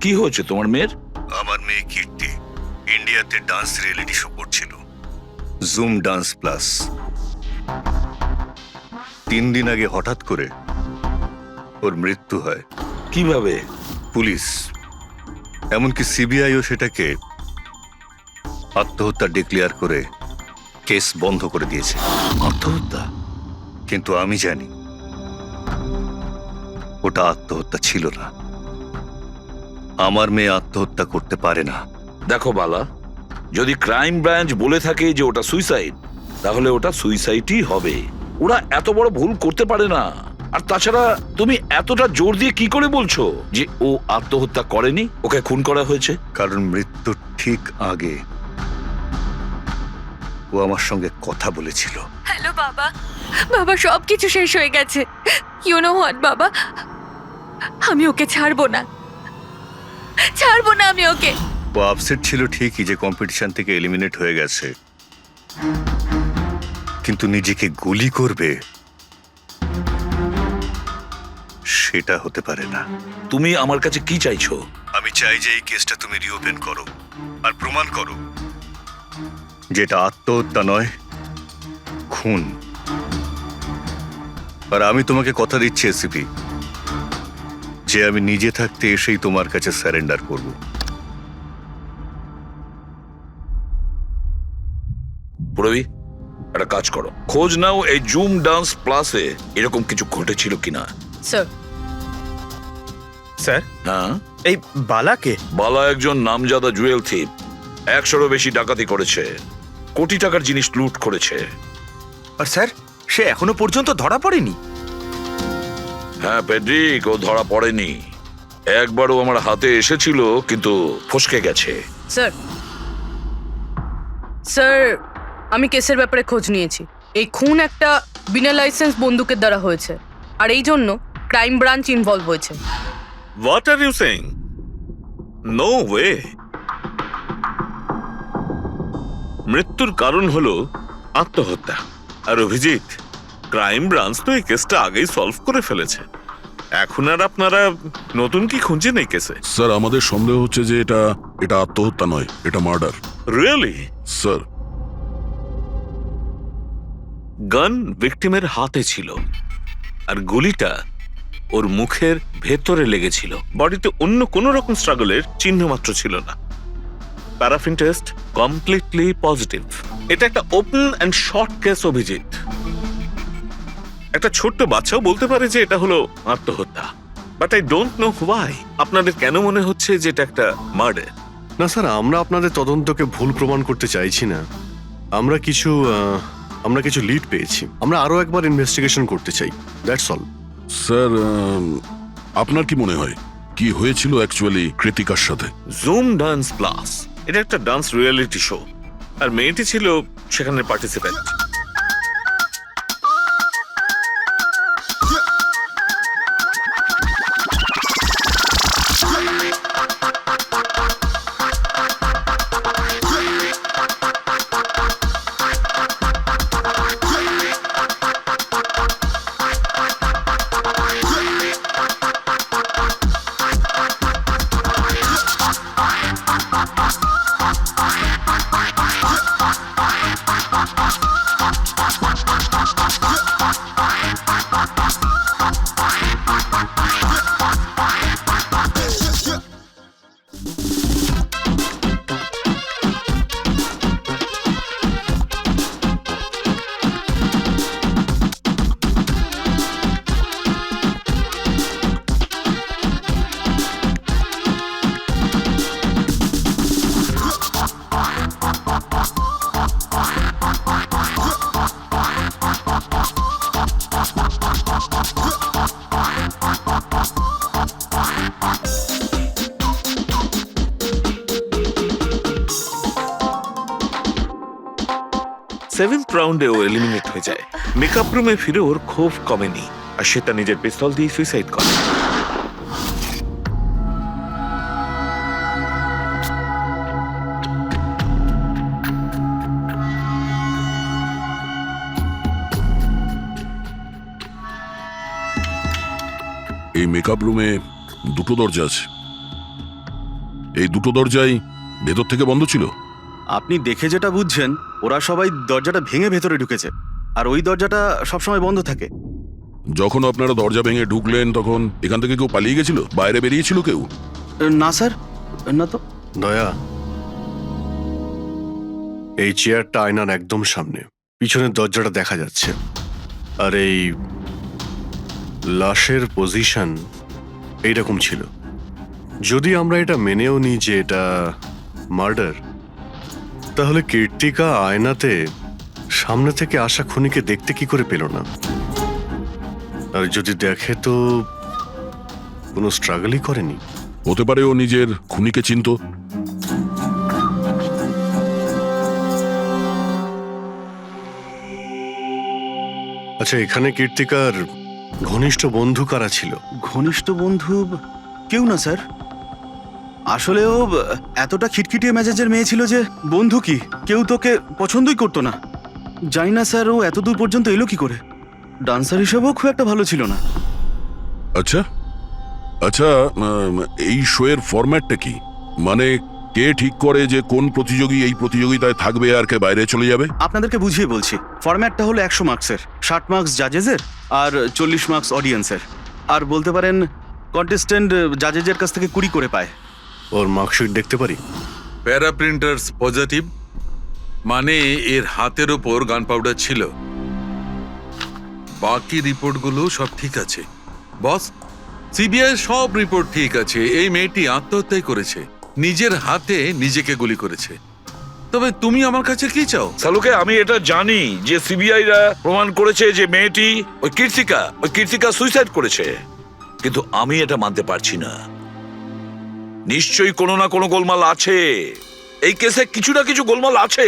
কি হয়েছে তোমার মেয়ের? আমার মেয়ে কীর্তি ইন্ডিয়াতে ডান্স রিয়েলিটি শো করছিল, জুম ডান্স প্লাস। 3 দিন আগে হঠাৎ করে ওর মৃত্যু হয়। কিভাবে? পুলিশ, এমনকি সিবিআইও সেটাকে আত্মহত্যা ডিক্লেয়ার করে কেস বন্ধ করে দিয়েছে। আত্মহত্যা? কিন্তু আমি জানি ওটা আত্মহত্যা ছিল না। আমার মেয়ে আত্মহত্যা করতে পারে না। দেখো বালা, যদি ক্রাইম ব্রাঞ্চ বলে থাকে যে ওটা সুইসাইড, তাহলে ওটা সুইসাইডই হবে। ওরা এত বড় ভুল করতে পারে না। আর তাছাড়া তুমি এতটা জোর দিয়ে কি করে বলছো যে ও আত্মহত্যা করেনি, ওকে খুন করা হয়েছে? কারণ মৃত্যুর ঠিক আগে ও আমার সঙ্গে কথা বলেছিল। হ্যালো বাবা, বাবা সবকিছু শেষ হয়ে গেছে। ইউ নো হোয়াট বাবা, আমি ওকে ছাড়বো না। ছাড়বো না আমি ওকে। ও আপসেট ছিল ঠিকই যে কম্পিটিশন থেকে এলিমিনেট হয়ে গেছে, কিন্তু নিজেকে গুলি করবে সেটা হতে পারে না। তুমি আমার কাছে কি চাইছো? আমি চাই যে এই কেসটা তুমি রিওপেন করো আর প্রমাণ করো যেটা আত্মহত্যা নয়, খুন। আর আমি তোমাকে কথা দিচ্ছি এসিপি, যে আমি নিজে থাকতে এসেই তোমার কাছে সারেন্ডার করব। পুরবি, একটা কাজ করো, খোঁজ নাও এই জুম ডান্স প্লাসে এরকম কিছু ঘটেছিল কিনা। স্যার, স্যার হ্যাঁ, এই বালাকে? বালা একজন নামজাদা জুয়েল থিপ, 100-এরও বেশি ডাকাতি করেছে, কোটি টাকার জিনিস লুট করেছে। আর স্যার, সে এখনো পর্যন্ত ধরা পড়েনি? হ্যাঁ পেড্রিক, ও ধরা পড়েনি। একবারও আমার হাতে এসেছিল কিন্তু ফসকে গেছে। স্যার, স্যার, আমি কেসের ব্যাপারে খোঁজ নিয়েছি। এই খুন একটা বিনা লাইসেন্স বন্দুকের দ্বারা হয়েছে, আর এই জন্য ক্রাইম ব্রাঞ্চ ইনভলভ হয়েছে। What are you saying? No way. মৃত্যুর কারণ হলো আত্মহত্যা। আর অভিজিৎ, ক্রাইম ব্রাঞ্চ তো এই কেসটা আগেই সলভ করে ফেলেছে। এখন আর আপনারা নতুন কি খুঁজছেন এই কেসে? স্যার, আমাদের সন্দেহ হচ্ছে যে এটা আত্মহত্যা নয়, এটা মার্ডার। রিয়েলি? স্যার, গান ভিকটিমের হাতে ছিল, আর গুলিটা ওর মুখের ভেতরে লেগেছিল। বডিতে অন্য কোনো রকম স্ট্রাগলের চিহ্ন মাত্র ছিল না। Paraffin test completely positive. এটা একটা open and short case Abhijit. একটা ছোট্ট বাচ্চাও বলতে পারে যে এটা হলো আত্মহত্যা। But I don't know why আপনাদের কেন মনে হচ্ছে যে এটা একটা মার্ডার? না স্যার, আমরা আপনাদের তদন্তকে ভুল প্রমাণ করতে চাইছি না। আমরা কিছু লিড পেয়েছি, আমরা আরো একবার ইনভেস্টিগেশন করতে চাই, দ্যাটস অল। স্যার, আপনার কি মনে হয় কি হয়েছিল অ্যাকচুয়ালি কৃতিকার সাথে? জুম ডান্স প্লাস এটা একটা ডান্স রিয়েলিটি শো, আর মেয়েটি ছিল সেখানে পার্টিসিপেন্ট। সেভেন্থ রাউন্ডে ও এলিমিনেট হয়ে যায়। মেকআপ রুমে ফিরে ওর ক্ষোভ কমেনি, আর সে তার নিজের পিস্তল দিয়ে সুইসাইড করে। এই মেকআপ রুমে দুটো দরজা আছে, এই দুটো দরজাই ভেতর থেকে বন্ধ ছিল। আপনি দেখে যেটা বুঝছেন, ওরা সবাই দরজাটা ভেঙে ভেতরে ঢুকেছে, আর ওই দরজাটা সবসময় বন্ধ থাকে। যখন আপনারা দরজা ভেঙে ঢুকলেন তখন এখান থেকে কেউ পালিয়ে গেছিল? বাইরে বেরিয়েছিল কেউ? না স্যার, না তো। দয়া, এই চেয়ারটা আয়নার একদম সামনে, পিছনের দরজাটা দেখা যাচ্ছে, আর এই লাশের পজিশন এইরকম ছিল। যদি আমরা এটা মেনেও নিই যে এটা মার্ডার, তাহলে কীর্তিকা আয়নাতে সামনে থেকে আসা খুনিকে দেখতে কি করে পেল না? আর যদি দেখে তো কোনো স্ট্রাগলই করেনি। হতে পারে ও নিজের খুনিকে চিনতো। আচ্ছা, এখানে কীর্তিকার ঘনিষ্ঠ বন্ধু কারা ছিল? ঘনিষ্ঠ বন্ধু কেউ না স্যার। আসলে ও এতটা খিটখিটিয়ে মেজাজের মেয়ে ছিল যে বন্ধু কি কেউ তোকে পছন্দই করতো না। জানি না স্যার ও এত দূর পর্যন্ত এলো কি করে। ডান্সার হিসেবেও খুব একটা ভালো ছিল না। আচ্ছা আচ্ছা, এই শোয়ের ফরম্যাটটা কি? মানে কে ঠিক করে যে কোন প্রতিযোগী এই প্রতিযোগিতায় থাকবে আর কে বাইরে চলে যাবে? আপনাদেরকে বুঝিয়ে বলছি, ফরম্যাটটা হলো 100 মার্কসের, 60 মার্কস জাজেসের আর 40 মার্কস অডিয়েন্সের। আর বলতে পারেন কন্টেস্টেন্ট জাজেসের কাছ থেকে 20 করে পায়। ওর মার্কশিট দেখতে পারি? প্যারা প্রিন্টার্স পজিটিভ, মানে এর হাতের ওপর গান পাউডার ছিল। বাকি রিপোর্টগুলো সব ঠিক আছে বস। সিবিআই সব রিপোর্ট ঠিক আছে। এই মেয়েটি আত্মহত্যাই করেছে, নিজের হাতে নিজেকে গুলি করেছে। তবে তুমি আমার কাছে কি চাও? সালুকে আমি এটা জানি যে সিবিআইরা প্রমাণ করেছে যে মেয়েটি ওই কীর্তিকা সুইসাইড করেছে, কিন্তু আমি এটা মানতে পারছি না। নিশ্চয়ই কোনো না কোনো গোলমাল আছে, এই কেসে কিছু না কিছু গোলমাল আছে।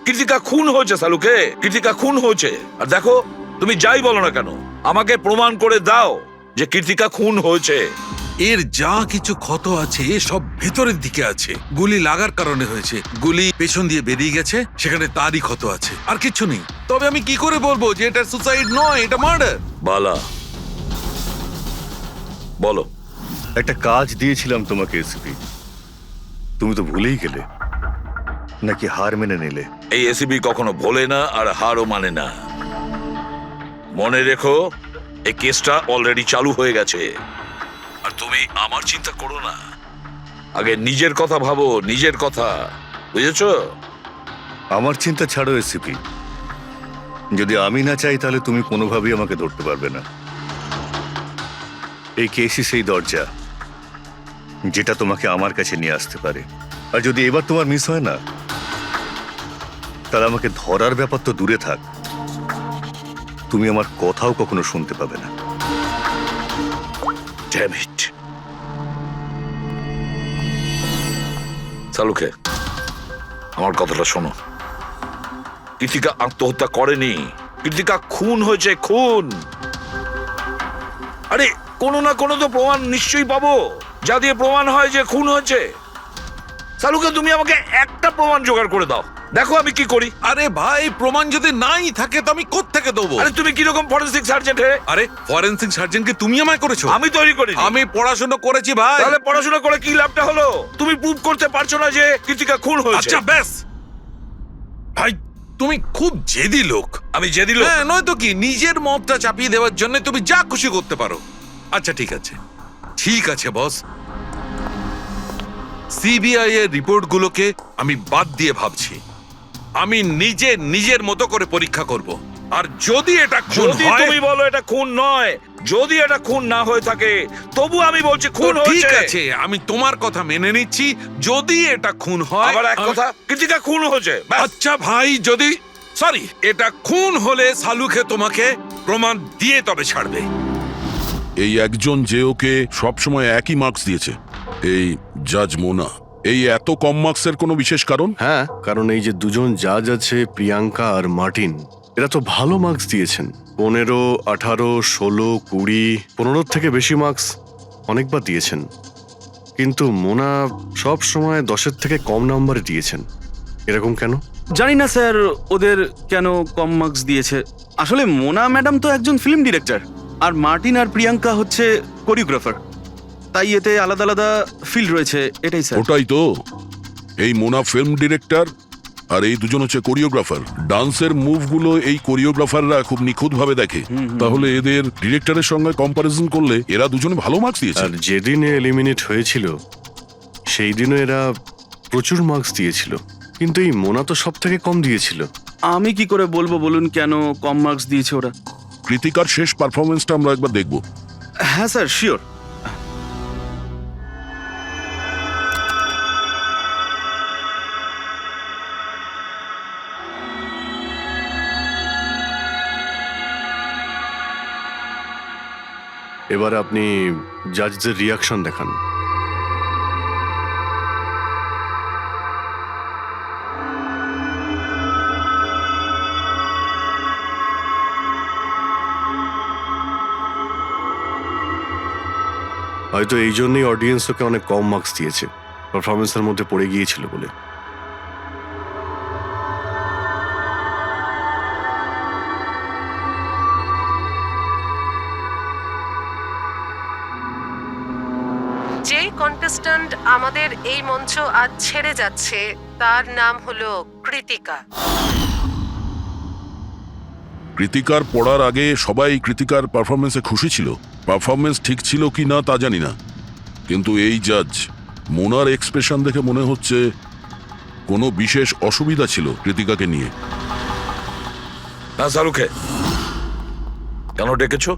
কীর্তিকা খুন হয়েছে সালুকে, কীর্তিকা খুন হয়েছে। আর দেখো তুমি যাই বলো না কেন, আমাকে প্রমাণ করে দাও যে কীর্তিকা খুন হয়েছে। এর যা কিছু ক্ষত আছে সব ভেতরের দিকে আছে, গুলি লাগার কারণে হয়েছে। গুলি পেছন দিয়ে বেরিয়ে গেছে, সেখানে তারই ক্ষত আছে, আর কিছু নেই। তবে আমি কি করে বলবো যে এটা সুসাইড নয়, এটা মার্ডার? বালা বলো। একটা কাজ দিয়েছিলাম তোমাকে এসপি, তুমি তো ভুলেই গেলে, নাকি হার মেনে নিলে? এই এসিবি কখনো ভোলে না আর হারও মানে না। মনে রেখো এই কেসটা অলরেডি চালু হয়ে গেছে, আর তুমি আমার চিন্তা করো না। আগে নিজের কথা ভাবো, নিজের কথা, বুঝেছো? আমার চিন্তা ছাড়ো এসিপি, যদি আমি না চাই তাহলে তুমি কোনোভাবেই আমাকে ধরতে পারবে না। এই কেসই সেই দরজা যেটা তোমাকে আমার কাছে নিয়ে আসতে পারে। আর যদি এবার তোমার মিস হয় না, তাহলে আমাকে ধরার ব্যাপার তো দূরে থাক, তুমি আমার কথাও কখনো শুনতে পাবে না। Damn it. সালুকে আমার কথাটা শোনো, কীর্তিকা আত্মহত্যা করেনি, কীর্তিকা খুন হয়েছে, খুন। আরে কোনো না কোনো তো প্রমাণ নিশ্চয়ই পাবো, যা দিয়ে প্রমাণ হয় যে খুন হয়েছে। সালুকে তুমি আমাকে একটা প্রমাণ জোগাড় করে দাও, দেখো আমি কি করি। আরে ভাই, প্রমাণ যদি নাই থাকে তো আমি কোত্থেকে দেবো? আরে তুমি কিরকম ফরেনসিক সার্জেন্ট হে? আরে ফরেনসিক সার্জনকে তুমি আমায় করেছো? আমি তৈরি করি। আমি পড়াশোনা করেছি ভাই। তাহলে পড়াশোনা করে কি লাভটা হলো? তুমি প্রুভ করতে পারছো না যে কীর্তিকা খুন হয়েছে। আচ্ছা ব্যাস ভাই, তুমি খুব জেদি লোক। আমি জেদি লোক? হ্যাঁ, নয়তো কি, নিজের মতটা চাপিয়ে দেওয়ার জন্য তুমি যা খুশি করতে পারো। আচ্ছা ঠিক আছে, ঠিক আছে বস, সিবিআই এর রিপোর্টগুলোকে আমি বাদ দিয়ে ভাবছি। আমি নিজের মতো করে পরীক্ষা করব, আর যদি এটা খুন যদি হয়, তুমি বলো এটা খুন নয়, যদি এটা খুন না হয়ে থাকে, তবু আমি বলছি খুন তো ঠিক হয়েছে। আছে, আমি তোমার কথা মেনে নিচ্ছি। যদি এটা খুন হয়, আবার এক কথা, কীর্তিকা খুন হয়েছে, ব্যাস। আচ্ছা ভাই, যদি সরি এটা খুন হলে সালুকে তোমাকে প্রমাণ দিয়ে তবে ছাড়বে। এই একজন যে ওকে সবসময় একই মার্কস দিয়েছে, এই জাজ মোনা, এই এত কম মার্কসের কোনো বিশেষ কারণ? হ্যাঁ, কারণ এই যে দুজন জাজ আছে, প্রিয়াঙ্কা আর মার্টিন, এরা তো ভালো মার্কস দিয়েছেন। 15, 18, 16, 20, 15 থেকে বেশি মার্কস অনেকবার দিয়েছেন, কিন্তু মোনা সব সময় 10-এর থেকে কম নাম্বারে দিয়েছেন। এরকম কেন? জানি না স্যার ওদের কেন কম মার্কস দিয়েছে। আসলে মোনা ম্যাডাম তো একজন ফিল্ম ডিরেক্টর, আর মার্টিন আর প্রিয়াঙ্কা হচ্ছে কোরিওগ্রাফার, তাই এতে আলাদা আলাদা ফিল্ড রয়েছে, এটাই স্যার। ওটাই তো, এই মোনা ফিল্ম ডিরেক্টর আর এই দুজন হচ্ছে কোরিওগ্রাফার। ডান্সের মুভগুলো এই কোরিওগ্রাফাররা খুব নিখুঁতভাবে দেখে, তাহলে এদের ডিরেক্টরের সঙ্গে কম্পারিজন করলে এরা দুজনে ভালো মার্কস দিয়েছে। আর যেদিন এলিমিনেট হয়েছিল সেই দিনও এরা প্রচুর মার্কস দিয়েছিল, কিন্তু এই মোনা তো সব থেকে কম দিয়েছিল। আমি কি করে বলবো বলুন কেন কম মার্কস দিয়েছে ওরা? কৃতিকার শেষ পারফরমেন্সটা আমরা একবার দেখব। হ্যাঁ স্যার, শিওর। এবার আপনি জাজদের রিয়াকশন দেখান। হয়তো এই জন্যই অডিয়েন্স ওকে অনেক কম মার্কস দিয়েছে, পারফরমেন্সের মধ্যে পড়ে গিয়েছিল বলে। যে কন্টেস্ট্যান্ট আমাদের এই মঞ্চ আজ ছেড়ে যাচ্ছে তার নাম হলো কৃতিকা। কৃতিকার পড়ার আগে সবাই কৃতিকার পারফরমেন্সে খুশি ছিল। পারফরমেন্স ঠিক ছিল কি না তা জানি না, কিন্তু এই জাজ মোনার এক্সপ্রেশন দেখে মনে হচ্ছে কোনো বিশেষ অসুবিধা ছিল কৃতিকাকে নিয়ে। না শাহরুখে, কেন ডেকেছো?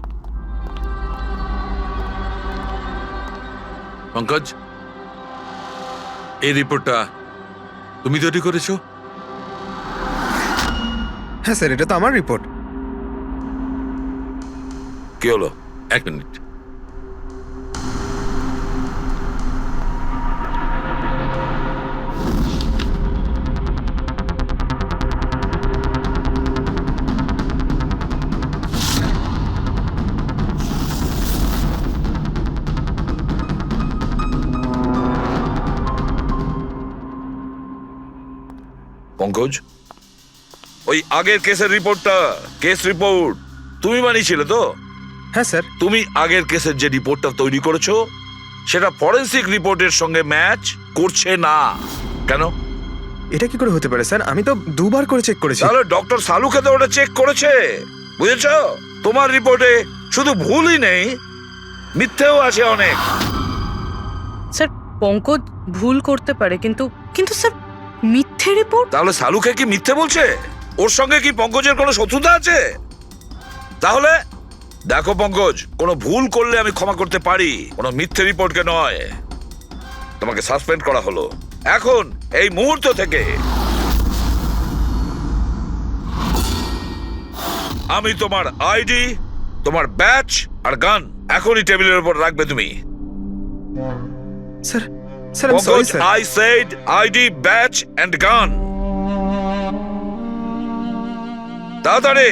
পঙ্কজ, এই রিপোর্টটা তুমি তৈরি করেছো? হ্যাঁ স্যার, এটা তো আমার রিপোর্ট। কি হলো? 1 মিনিট। পঙ্কজ, ওই আগের কেসের রিপোর্টটা, কেস রিপোর্ট তুমি বানিয়েছিলে তো? হ্যাঁ স্যার। তুমি আগের কেসের যে রিপোর্টটা তৈরি করেছো সেটা ফরেনসিক রিপোর্টের সঙ্গে ম্যাচ করছে না কেন? এটা কি করে হতে পারে স্যার? আমি তো 2 বার করে চেক করেছি। তাহলে ডক্টর সালুকে তো ওটা চেক করেছে, বুঝেছো? তোমার রিপোর্টে শুধু ভুলই নেই, মিথ্যেও আছে অনেক। স্যার, পঙ্কজ ভুল করতে পারে, কিন্তু কিন্তু স্যার, মিথ্যে রিপোর্ট? তাহলে সালুকে কি মিথ্যে বলছে? ওর সঙ্গে কি পঙ্কজের কোনো শত্রুতা আছে? তাহলে দেখো পঙ্কজ, কোনো ভুল করলে আমি ক্ষমা করতে পারি, কোনো মিথ্যে রিপোর্টকে নয়। তোমাকে সাসপেন্ড করা হলো এখন, এই মুহূর্ত থেকে। আমি তোমার আইডি, তোমার ব্যাচ আর গান এখনই টেবিলের উপর রাখবে তুমি। স্যার, স্যার আমি sorry sir. I said ID, badge and gun. তাড়াতাড়ি।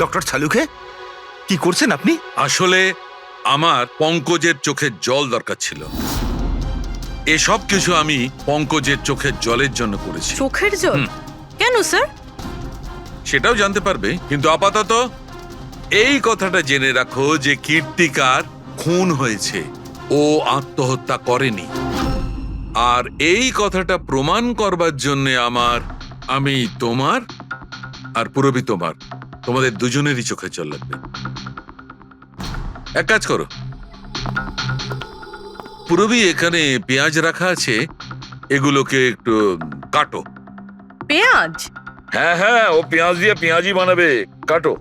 ডক্টর সালুকে, কি করছেন আপনি? আসলে আমার পঙ্কজের চোখের জল দরকার ছিল। এসব কিছু আমি পঙ্কজের চোখের জলের জন্য করেছি। চোখের জল? কেন স্যার? সেটাও জানতে পারবে, কিন্তু আপাতত এই কথাটা জেনে রাখো যে কীর্তিকার খুন হয়েছে, ও আত্মহত্যা করেনি। আর এই কথাটা প্রমাণ করবার জন্য আমি তোমার আর পুরবি তোমাদের দুজনেরই চোখে জল লাগবে। এক কাজ করো, পুরবি এখানে পেঁয়াজ রাখা আছে, এগুলোকে একটু কাটো। পেঁয়াজ? হ্যাঁ হ্যাঁ, ও পেঁয়াজ দিয়ে পেঁয়াজি বানাবে, কাটো।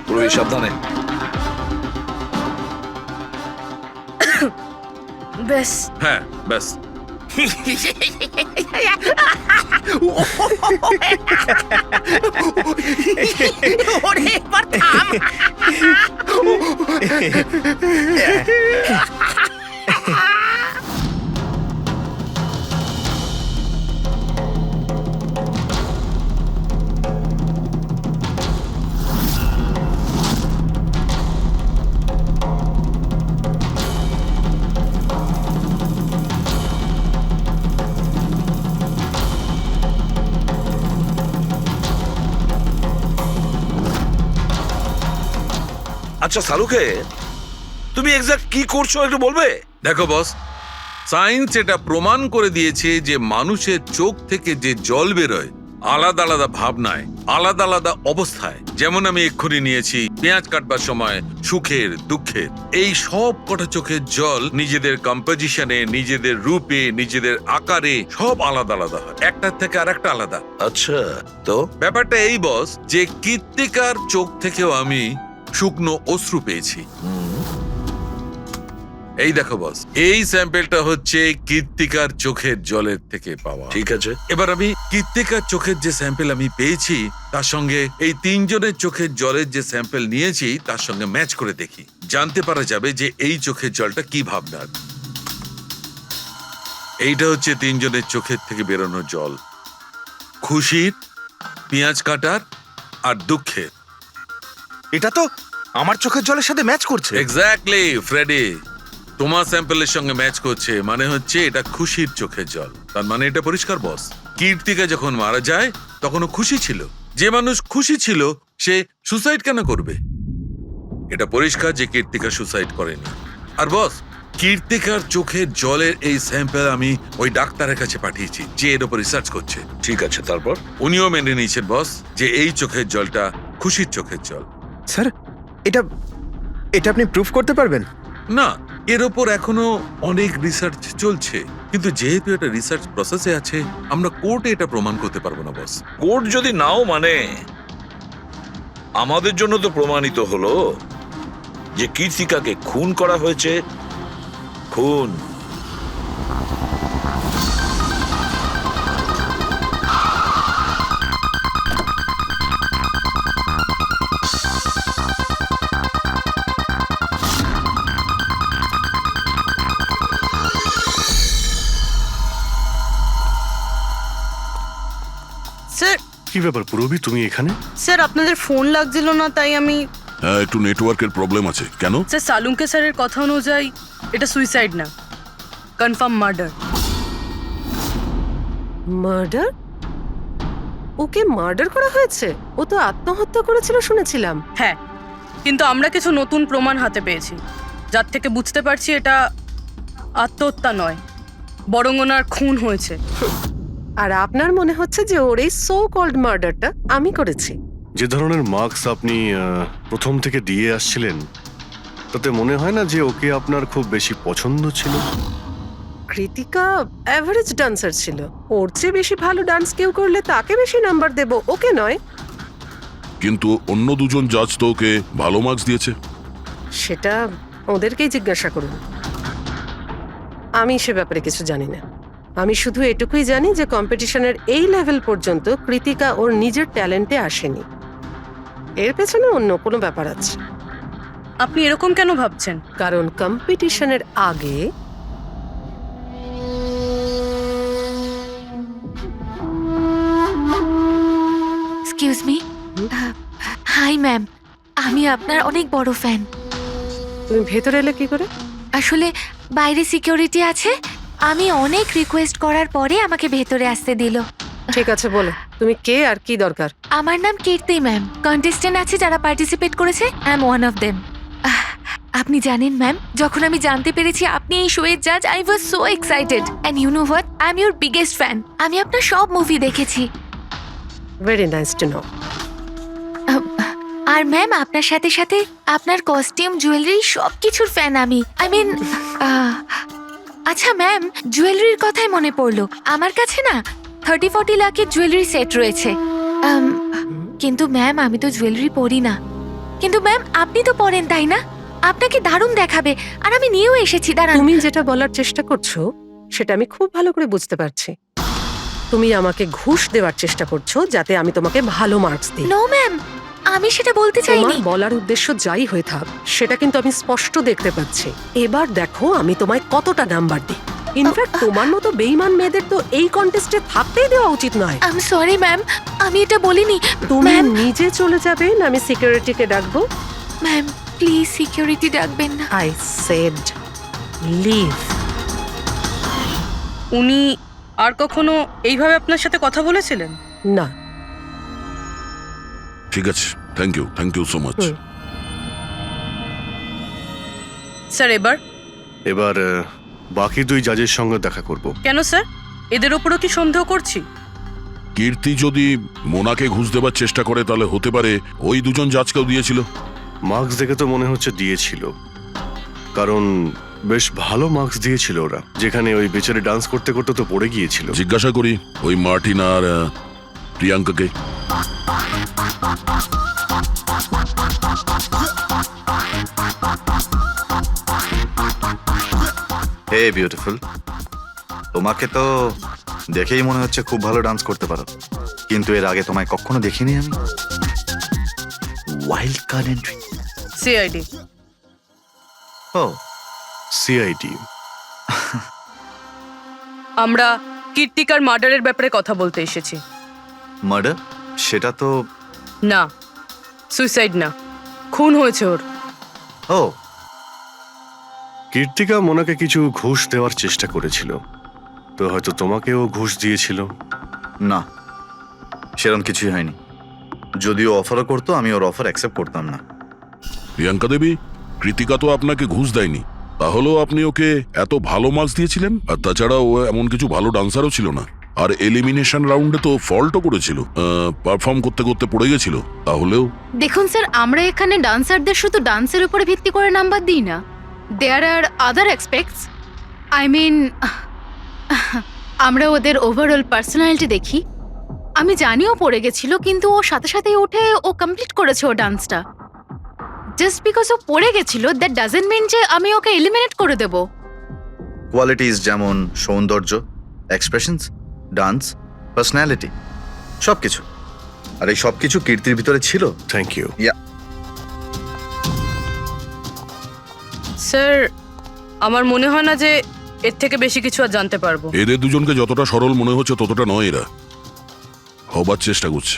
পুরবি সাবধানে। ব্যাস। হ্যাঁ ব্যাস। ওরে এবার থাম। আচ্ছা সালুকে, তুমি এক্সাক্ট কি করছো একটু বলবে? দেখো বস, সায়েন্স এটা প্রমাণ করে দিয়েছে যে মানুষের চোখ থেকে যে জল বেরোয় আলাদা আলাদা ভাবনায়, আলাদা আলাদা অবস্থায়, যেমন আমি এক্ষুনি নিয়েছি পেঁয়াজ কাটবার সময় সুখের দুঃখের, এই সব কটা চোখের জল নিজেদের কম্পোজিশনে, নিজেদের রূপে, নিজেদের আকারে সব আলাদা আলাদা হয়, একটার থেকে আর একটা আলাদা। আচ্ছা, তো ব্যাপারটা এই বস যে কৃত্তিকার চোখ থেকেও আমি শুকনো অশ্রু পেয়েছি। এই দেখো বস, এই স্যাম্পেলটা হচ্ছে কৃত্তিকার চোখের জলের থেকে পাওয়া। ঠিক আছে, এবার আমি কৃত্তিকার চোখের যে স্যাম্পেল আমি পেয়েছি তার সঙ্গে এই তিনজনের চোখের জলের যে স্যাম্পেল নিয়েছি তার সঙ্গে ম্যাচ করে দেখি, জানতে পারা যাবে যে এই চোখের জলটা কি ভাবনার। এইটা হচ্ছে তিনজনের চোখের থেকে বেরোনো জল, খুশির, পেঁয়াজ কাটার আর দুঃখের। এটা তো আমার চোখের জলের সাথে ম্যাচ করছে। এক্স্যাক্টলি ফ্রেডি, তোমার স্যাম্পেলের সঙ্গে ম্যাচ করছে, মানে হচ্ছে এটা খুশির চোখের জল। তার মানে এটা পরিষ্কার বস, কীর্তিকা যখন মারা যায় তখনও খুশি ছিল। যে মানুষ খুশি ছিল সে সুসাইড কেন করবে? এটা পরিষ্কার যে কীর্তিকা সুসাইড করেনি। আর বস, কীর্তিকার চোখের জলের এই স্যাম্পেল আমি ওই ডাক্তারের কাছে পাঠিয়েছি যে এর উপর রিসার্চ করছে। ঠিক আছে, তারপর? উনিও মেনে নিয়েছেন বস যে এই চোখের জলটা খুশির চোখের জল। স্যার, এটা এটা আপনি প্রুফ করতে পারবেন? না, এর ওপর এখনো অনেক রিসার্চ চলছে, কিন্তু যেহেতু এটা রিসার্চ প্রসেসে আছে আমরা কোর্টে এটা প্রমাণ করতে পারবো না বস। কোর্ট যদি নাও মানে, আমাদের জন্য তো প্রমাণিত হলো যে কীর্তিকাকে খুন করা হয়েছে। খুন। স্যার, কি ব্যাপার পুরবি, তুমি এখানে? স্যার আপনাদের ফোন লাগছিল না তাই আমি। হ্যাঁ, একটু নেটওয়ার্কের প্রবলেম আছে। কেন? স্যার, সালুঙ্কে স্যারের কথা অনুযায়ী এটা সুইসাইড না, কনফার্ম মার্ডার। মার্ডার? ওকে মার্ডার করা হয়েছে? ও তো আত্মহত্যা করেছিল শুনেছিলাম। হ্যাঁ, কিন্তু আমরা কিছু নতুন প্রমাণ হাতে পেয়েছি যার থেকে বুঝতে পারছি এটা আত্মহত্যা নয়, বরং ওনার খুন হয়েছে। আর আপনার মনে হচ্ছে যে ওর এই সো কল্ড মার্ডারটা আমি করেছি? যে ধরনের মার্কস আপনি প্রথম থেকে দিয়ে আসছিলেন তাতে মনে হয় না যে ওকে আপনার খুব বেশি পছন্দ ছিল। কৃতিকা অ্যাভারেজ ডান্সার ছিল, ওর চেয়ে বেশি ভালো ডান্স কেউ করলে তাকে বেশি নাম্বার দেব, ওকে নয়। কিন্তু অন্য দুজন জাজ তো ওকে ভালো মার্কস দিয়েছে। সেটা ওদেরকেই জিজ্ঞাসা করুন, আমি সে ব্যাপারে কিছু জানি না। আমি শুধু এটুকুই জানি যে কম্পিটিশনের এই লেভেল পর্যন্ত কৃতিকা ওর নিজের ট্যালেন্টে আসেনি, এর পেছনে অন্য কোনো ব্যাপার আছে। আপনি এরকম কেন ভাবছেন? কারণ কম্পিটিশনের আগে এক্সকিউজ মি। হাই ম্যাম, আমি আপনার অনেক বড় ফ্যান। তুমি ভেতরে এলে কি করে? আসলে বাইরে সিকিউরিটি আছে, আমি অনেক রিকোয়েস্ট করার পরে আমাকে ভেতরে আসতে দিল। ঠিক আছে, বলো তুমি কে আর কি দরকার? আমার নাম কীর্তি ম্যাম। কন্টেস্টেন্ট আছে যারা পার্টিসিপেট করেছে, I am one of them. আপনি জানেন ম্যাম, যখন আমি জানতে পেরেছি আপনি এই শোয়ের জাজ, I was so excited. And you know what, I am your biggest fan. আমি আপনার সব মুভি দেখেছি। Very nice to know. আর ম্যাম, আপনার সাথে সাথে আপনার কস্টিউম, জুয়েলারি সব কিছুর ফ্যান আমি। আই মিন, আচ্ছা ম্যাম, জুয়েলারির কথাই মনে পড়লো, আমার কাছে না 30-40 লাখের জুয়েলারি সেট রয়েছে। কিন্তু ম্যাম, আমি তো জুয়েলারি পরি না। কিন্তু ম্যাম, আপনি তো পরেন, তাই না? আপনাকে দারুণ দেখাবে, আর আমি নিয়েও এসেছি। দাঁড়ান। তুমি যেটা বলার চেষ্টা করছো সেটা আমি খুব ভালো করে বুঝতে পারছি। তুমি আমাকে ঘুষ দেওয়ার চেষ্টা করছো যাতে আমি তোমাকে ভালো মার্কস দিই। নো ম্যাম, আমি সেটা বলতে চাইনি। তোমার বলার উদ্দেশ্য যাই হয়ে থাক, সেটা কিন্তু আমি স্পষ্ট দেখতে পাচ্ছি। এবার দেখো আমি তোমায় কতটা নাম্বার দিই। ইনফ্যাক্ট তোমার মতো বেঈমান মেয়েদের তো এই কন্টেস্টে থাকতেই দেওয়া উচিত নয়। আই এম সরি ম্যাম, আমি এটা বলিনি। তুমি ম্যাম, নিজে চলে যাবে না আমি সিকিউরিটিকে ডাকবো? ম্যাম প্লিজ সিকিউরিটি ডাকবেন না। I said leave. উনি আর কখনো এইভাবে আপনার সাথে কথা বলেছিলেন? না। ঠিক আছে, thank you so much. Sir, এবার বাকি দুই জাজের সঙ্গে দেখা করব। কেন স্যার? এদের ওপরও কি সন্দেহ করছি? কীর্তি যদি মোনাকে ঘুষ দেবার চেষ্টা করে তাহলে হতে পারে ওই দুজন জাজকেও দিয়েছিল। মার্কস দেখে তো মনে হচ্ছে দিয়েছিল, কারণ বেশ ভালো মার্কস দিয়েছিল ওরা, যেখানে ওই বেচারে ডান্স করতে করতে তো পড়ে গিয়েছিল। জিজ্ঞাসা করি ওই মার্টিন আর প্রিয়াঙ্কাকে। হে বিউটিফুল, তোমাকে তো দেখেই মনে হচ্ছে খুব ভালো ডান্স করতে পারো, কিন্তু এর আগে তোমায় কখনো দেখিনি আমি। Wild card entry. সিআইডি। ও সিআইডি। আমরা কীর্তিকার মার্ডারের ব্যাপারে কথা বলতে এসেছি। মার্ডার? সেটা তো না, সুইসাইড না, খুন হয়েছে ওর। ও, কীর্তিকা মোনাকে কিছু ঘুষ দেওয়ার চেষ্টা করেছিল, তো হয়তো তোমাকেও ঘুষ দিয়েছিল। না, সেরকম কিছুই হয়নি। যদিও অফারও করতো, আমি ওর অফার অ্যাকসেপ্ট করতাম না। প্রিয়াঙ্কা দেবী, কৃতিকা তো আপনাকে ঘুষ দেয়নি, তাহলেও আপনি ওকে এত ভালো মার্কস দিয়েছিলেন। আর তাছাড়া ও এমন কিছু ভালো ডান্সারও ছিল না, আর এলিমিনেশন রাউন্ডে তো ফল্টও করেছিল, পারফর্ম করতে করতে পড়ে গেছিল। তাহলেও দেখুন স্যার, আমরা এখানে ডান্সারদের শুধু ডান্সের উপরে ভিত্তি করে নাম্বার দিই না। দেয়ার আর আদার এক্সপেক্টস, আই মিন আমরা ওদের ওভারঅল পার্সোনালিটি দেখি। আমি জানিও পড়ে গেছিল, কিন্তু ও সাথে সাথেই উঠে ও কমপ্লিট করেছে ও ডান্সটা। জাস্ট বিকজ ও পড়ে গেছিল, দ্যাট ডাজন্ট মিন যে আমি ওকে এলিমিনেট করে দেব। কোয়ালিটিস যেমন সৌন্দর্য, এক্সপ্রেশনস, ডান্স, পার্সোনালিটি, সবকিছু। আর এই সবকিছু কীর্তির ভিতরে ছিল। Thank you. স্যার, আমার মনে হয় না যে এর থেকে বেশি কিছু আর জানতে পারবো। এদের দুজনকে যতটা সরল মনে হচ্ছে ততটা নয়, এরা হবার চেষ্টা করছে।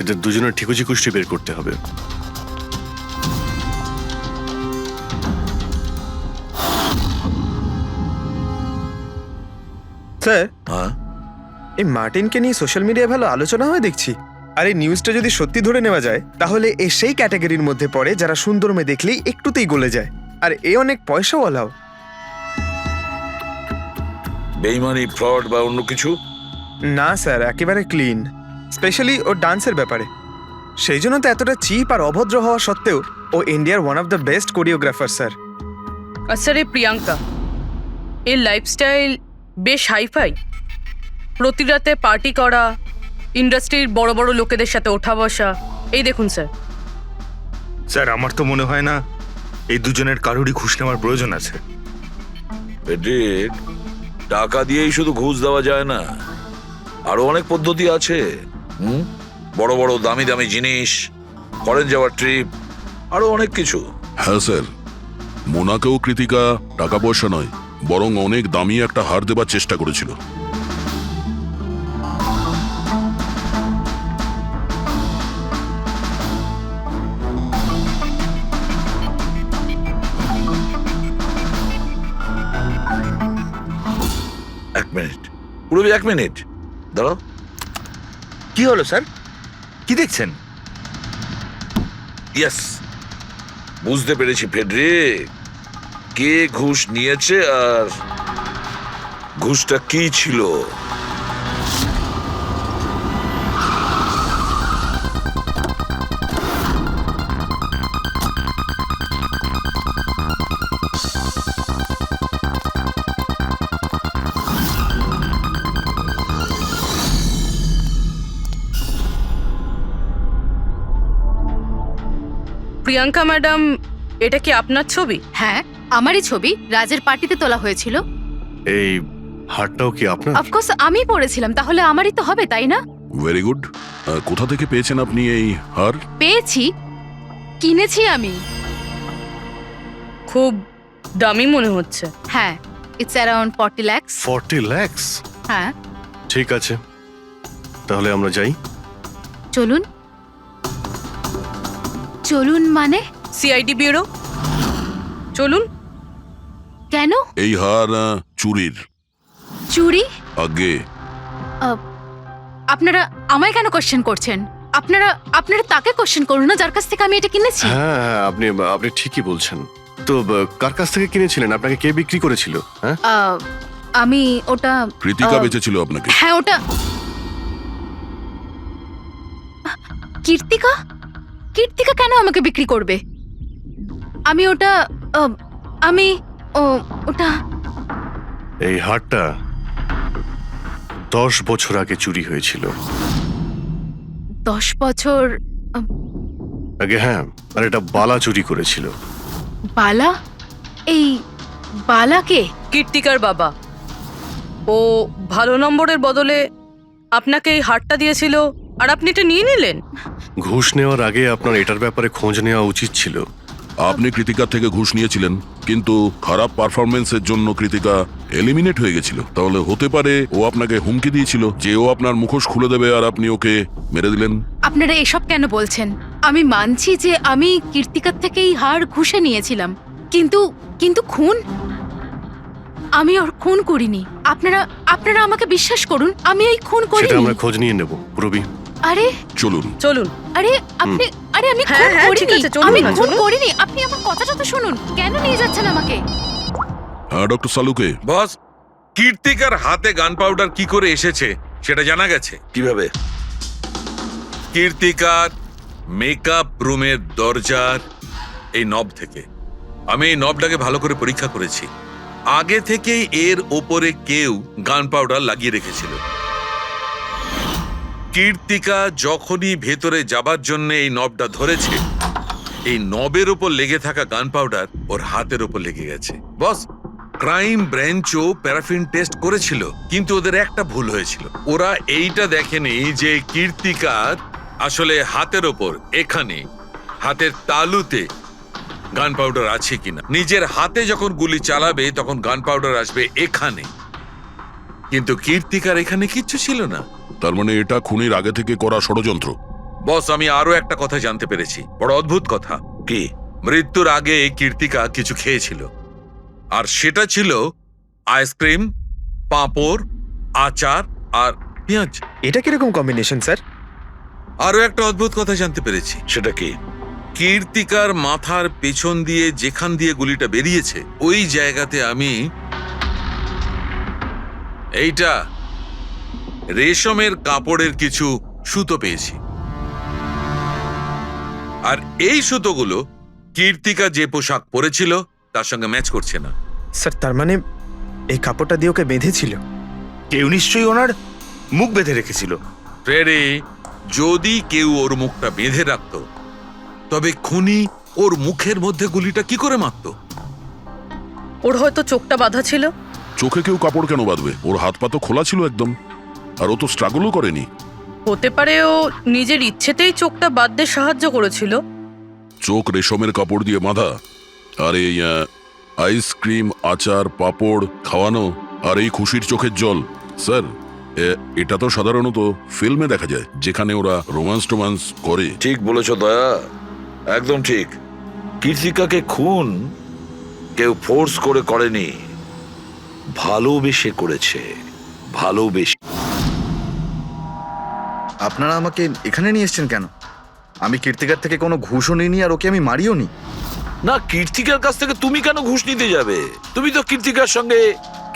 এদের দুজনের ঠিকুজি কুষ্টি বের করতে হবে। স্যার, হ্যাঁ, এই মার্টিনকে নিয়ে সোশ্যাল মিডিয়ায় ভালো আলোচনা হয় দেখছি। আর এই নিউজটা যদি সত্যি ধরে নেওয়া যায়, তাহলে এ সেই ক্যাটাগরির মধ্যে পড়ে যারা সুন্দর মেয়ে দেখলেই একটুতেই গলে যায়। আর এ অনেক পয়সাওয়ালাও। বেইমানি, ফ্রড বা অন্য কিছু? না স্যার, একেবারে ক্লিন, স্পেশালি ওর ডান্সের ব্যাপারে। সেই জন্য তো এতটা চিপ আর অভদ্র হওয়া সত্ত্বেও ও ইন্ডিয়ার one of the best choreographer sir. আর স্যার, এই প্রিয়াঙ্কা, এর লাইফস্টাইল বেশ হাইফাই। প্রতি রাতে পার্টি করা, ইন্ডাস্ট্রির বড় বড় লোকেদের সাথে ওঠা বসা। এই দেখুন স্যার। স্যার, আমার তো মনে হয় না এই দুজনের কারোরই ঘুষ নেওয়ার প্রয়োজন আছে। পেড্রিক, টাকা দিয়েই শুধু ঘুষ দেওয়া যায় না, আরো অনেক পদ্ধতি আছে। বড় বড় দামি দামি জিনিস, ফরেন যাওয়ার ট্রিপ, আরো অনেক কিছু। হ্যাঁ স্যার, মোনাকেও কৃতিকা টাকা পয়সা নয়, বরং অনেক দামি একটা হার দেবার চেষ্টা করেছিল। এক মিনিট, পুরো 1 মিনিট দাঁড়াও। কি হলো স্যার? কি দেখছেন? ইয়েস, বুঝতে পেরেছি ফেডরিক, কে ঘুষ নিয়েছে আর ঘুষটা কি ছিল। প্রিয়াঙ্কা ম্যাডাম, এটা কি আপনার ছবি? হ্যাঁ, আমারই ছবি, রাজের পার্টিতে তোলা হয়েছিল। এই হারটাও কি আপনার? অফকোর্স আমি পড়েছিলাম, তাহলে আমারই তো হবে, তাই না? Very good. কোথা থেকে পেয়েছেন আপনি এই হার? পেয়েছি, কিনেছি আমি। খুব দামি মনে হচ্ছে। হ্যাঁ, ইটস অ্যারাউন্ড 40 lakhs। 40 লাখ? হ্যাঁ। ঠিক আছে, তাহলে আমরা যাই। চলুন। চলুন মানে? সিআইডি ব্যুরো চলুন। কেন? এই হার চুরির। চুরি? আগে আপনারা আমায় কেন কোশ্চেন করছেন? আপনারা তাকে কোশ্চেন করুন না যার কাছ থেকে আমি এটা কিনেছি। হ্যাঁ হ্যাঁ, আপনি ঠিকই বলছেন। তো কার কাছ থেকে কিনেছিলেন? আপনাকে কে বিক্রি করেছিল? হ্যাঁ, আমি ওটা কৃতিকা বেঁচেছিল আপনাকে। হ্যাঁ ওটা কীর্তিকা কীর্তিকা কেন আমাকে বিক্রি করবে? আমি ওটা আমি ওটা এই হারটা 10 বছর আগে চুরি হয়েছিল। 10 বছর আগে? হ্যাঁ, আর এটা বালা চুরি করেছিল। বালা? এই বালাকে? কীর্তিকার বাবা। ও ভালো নম্বরের বদলে আপনাকে এই হারটা দিয়েছিল আর আপনি এটা নিয়ে নিলেন। ঘুষ নেওয়ার আগে আপনার এটার ব্যাপারে খোঁজ নেওয়া উচিত ছিল। আপনি কৃতিকার থেকে ঘুষ নিয়েছিলেন, কিন্তু খারাপ পারফরমেন্সের জন্য কৃতিকা এলিমিনেট হয়ে গেছিল। তাহলে হতে পারে ও আপনাকে হুমকি দিয়েছিল যে ও আপনার মুখোশ খুলে দেবে আর আপনি ওকে মেরে দিলেন। আপনারা এসব কেন বলছেন? আমি মানছি যে আমি কীর্তিকার থেকে এই হার ঘুষে নিয়েছিলাম, কিন্তু কিন্তু খুন? আমি ওর খুন করিনি। আপনারা আমাকে বিশ্বাস করুন, আমি এই খুন সেটা করিনি। আমরা খোঁজ নিয়ে নেব রবি। আরে চলুন চলুন। আরে আপনি আরে আমি হ্যাঁ, খুন হ্যাঁ, ঠিক করিনি। আছে, চলুন আমি না, খুন চলুন। করিনি। আপনি আমার কথাটা তো শুনুন। কেন নিয়ে যাচ্ছেন আমাকে? হ্যাঁ ডক্টর সালুকে। বস, কীর্তিকার হাতে গান পাউডার কি করে এসেছে সেটা জানা গেছে। কিভাবে? কীর্তিকার মেকআপ রুমের দরজার এই নব থেকে। আমি এই নবটাকে ভালো করে পরীক্ষা করেছি। আগে থেকেই এর ওপরে কেউ গান পাউডার লাগিয়ে রেখেছিল। কীর্তিকা যখনই ভেতরে যাবার জন্য এই নবটা ধরেছে, এই নবের ওপর লেগে থাকা গান পাউডার ওর হাতের ওপর লেগে গেছে। বস, ক্রাইম ব্রাঞ্চও প্যারাফিন টেস্ট করেছিল, কিন্তু ওদের একটা ভুল হয়েছিল। ওরা এইটা দেখেনি যে কীর্তিকার আসলে হাতের ওপর এখানে হাতের তালুতে গান পাউডার আছে কিনা। নিজের হাতে যখন গুলি চালাবে তখন গান পাউডার আসবে এখানে, কিন্তু কীর্তিকার এখানে কিচ্ছু ছিল না। তার মানে এটা খুনির আগে থেকে করা ষড়যন্ত্র। বস, আমি আরো একটা কথা জানতে পেরেছি, বড় অদ্ভুত কথা। কি? মৃত্যুর আগে কীর্তিকা কিছু খেয়েছিল, আর সেটা ছিল আইসক্রিম, পাঁপড়, আচার আর পেঁয়াজ। এটা কিরকম কম্বিনেশন স্যার? আরো একটা অদ্ভুত কথা জানতে পেরেছি। সেটা কি? কীর্তিকার মাথার পেছন দিয়ে যেখান দিয়ে গুলিটা বেরিয়েছে ওই জায়গাতে আমি এইটা রেশমের কাপড়ের কিছু সুতো পেয়েছি, আর এই সুতোগুলো কীর্তিকা যে পোশাক পরেছিল তার সঙ্গে ম্যাচ করছে না। স্যার, তার মানে এই কাপড়টা দিয়ে ওকে বেঁধেছিল? কেউ নিশ্চয়ই ওনার মুখ বেঁধে রেখেছিল। ফ্রেডি, যদি কেউ ওর মুখটা বেঁধে রাখতো তবে খুনি ওর মুখের মধ্যে গুলিটা কি করে মারতো? ওর হয়তো চোখটা বাঁধা ছিল। চোখে কেউ কাপড় কেন বাঁধবে? ওর হাত পা তো খোলা ছিল একদম, আর ও তো স্ট্রাগলও করেনি। হতে পারে ও নিজের ইচ্ছেতেই চোখটা বাঁধতে সাহায্য করেছিল। চোখ রেশমের কাপড় দিয়ে বাঁধা, আর এই আইসক্রিম, আচার, পাঁপড় খাওয়ানো, আর এই খুশির চোখের জল। স্যার, এটা তো সাধারণত ফিল্মে দেখা যায়, যেখানে ওরা রোমান্স করে। ঠিক বলেছ দয়া, একদম ঠিক। কীর্তিকাকে খুন কেউ ফোর্স করে করেনি, ভালোবেসে করেছে। ভালোবেসে। আপনারা আমাকে এখানে নিয়ে এসেছেন কেন? আমি কীর্তিকার থেকে কোনো ঘুষও নিইনি, আর ওকে আমি মারিও নি। না, কীর্তিকার কাছ থেকে তুমি কেন ঘুষ নিতে যাবে? তুমি তো কীর্তিকার সঙ্গে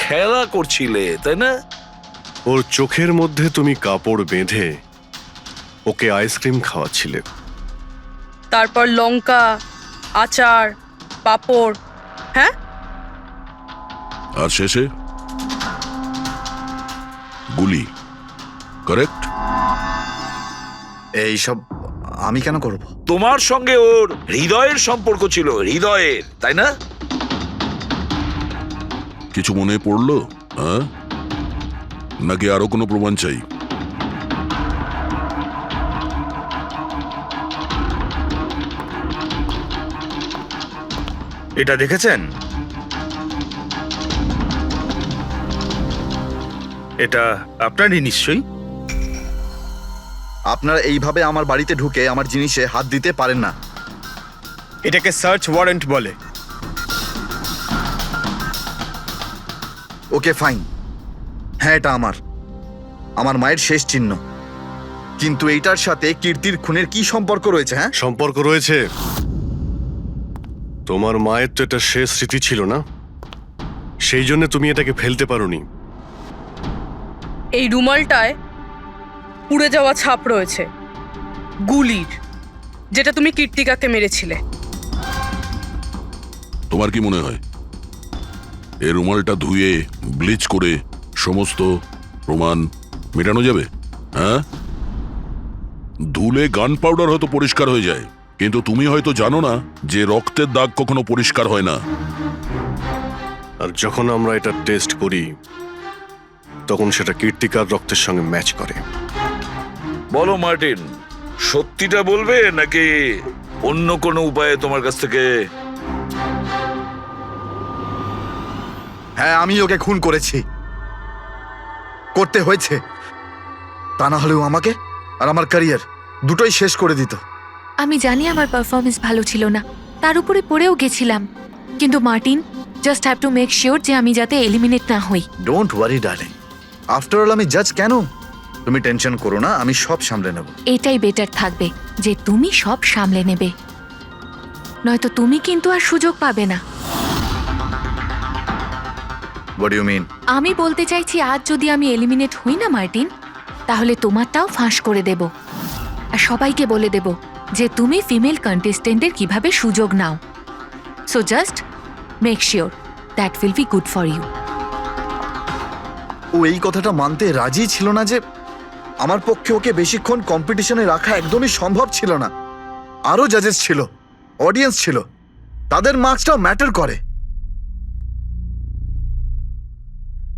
খেলা করছিলে, তাই না? ওর চোখের মধ্যে তুমি কাপড় বেঁধে ওকে আইসক্রিম খাওয়াচ্ছিলে। তারপর লঙ্কা, আচার, পাঁপড়। হ্যাঁ, আর শেষে গুলি। কারেক্ট? এইসব আমি কেন করব? তোমার সঙ্গে ওর হৃদয়ের সম্পর্ক ছিল, হৃদয়ের, তাই না? কিছু মনে পড়লো? হ্যাঁ, নাকি আরো কোনো প্রমাণ চাই? এটা দেখেছেন? এটা আপনারই নিশ্চয়ই। আপনারা এইভাবে আমার বাড়িতে ঢুকে আমার জিনিসে হাত দিতে পারেন না। এটাকে সার্চ ওয়ারেন্ট বলে। ওকে ফাইন, হ্যাঁ এটা আমার মায়ের শেষ চিহ্ন, কিন্তু এইটার সাথে কীর্তির খুনের কি সম্পর্ক রয়েছে? হ্যাঁ, সম্পর্ক রয়েছে। তোমার মায়ের তো এটা শেষ স্মৃতি ছিল না, সেই জন্য তুমি এটাকে ফেলতে পারোনি। এই রুমালটায় পুড়ে যাওয়া ছাপ রয়েছে গুলির, যেটা তুমি কীর্তিকাকে মেরেছিলে। তোমার কি মনে হয় এই রুমালটা ধুয়ে ব্লিচ করে সমস্ত প্রমাণ মেটানো যাবে? হ্যাঁ, ধুলে গান পাউডার হয়তো পরিষ্কার হয়ে যায়, কিন্তু তুমি হয়তো জানো না যে রক্তের দাগ কখনো পরিষ্কার হয় না। আর যখন আমরা এটা টেস্ট করি তখন সেটা কীর্তিকার রক্তের সঙ্গে ম্যাচ করে। বলো মার্টিন, সত্যিটা বলবে নাকি অন্য কোনো উপায়ে তোমার কাছ থেকে? হ্যাঁ, আমি ওকে খুন করেছি, করতে হয়েছে। তা না হলেও আমাকে আর আমার ক্যারিয়ার দুটোই শেষ করে দিত। আমি জানি আমার পারফরমেন্স ভালো ছিল না, তার উপরে পড়েও গেছিলাম, কিন্তু Martin, just have to make sure যে আমি যাতে এলিমিনেট না হই। Don't worry darling, after all আমি জাজ কেন? তুমি টেনশন করো না, আমি সব সামলে নেব। এটাই বেটার থাকবে যে তুমি সব সামলে নেবে, নয়তো তুমি কিন্তু আর সুযোগ পাবে না। What you mean? আমি বলতে চাইছি, আজ যদি আমি এলিমিনেট হই না মার্টিন, তাহলে তোমারটাও ফাঁস করে দেব, আর সবাইকে বলে দেব যে তুমি ফিমেল কন্টেস্টেন্টের কিভাবে সুযোগ নাও। So just make sure that will be good for you. ও এই কথাটা মানতে রাজি ছিল না যে আমার পক্ষে ওকে বেশিক্ষণ কম্পিটিশনে রাখা একদমই সম্ভব ছিল না। আরো জাজেস ছিল, অডিয়েন্স ছিল, তাদের মার্কসটাও ম্যাটার করে।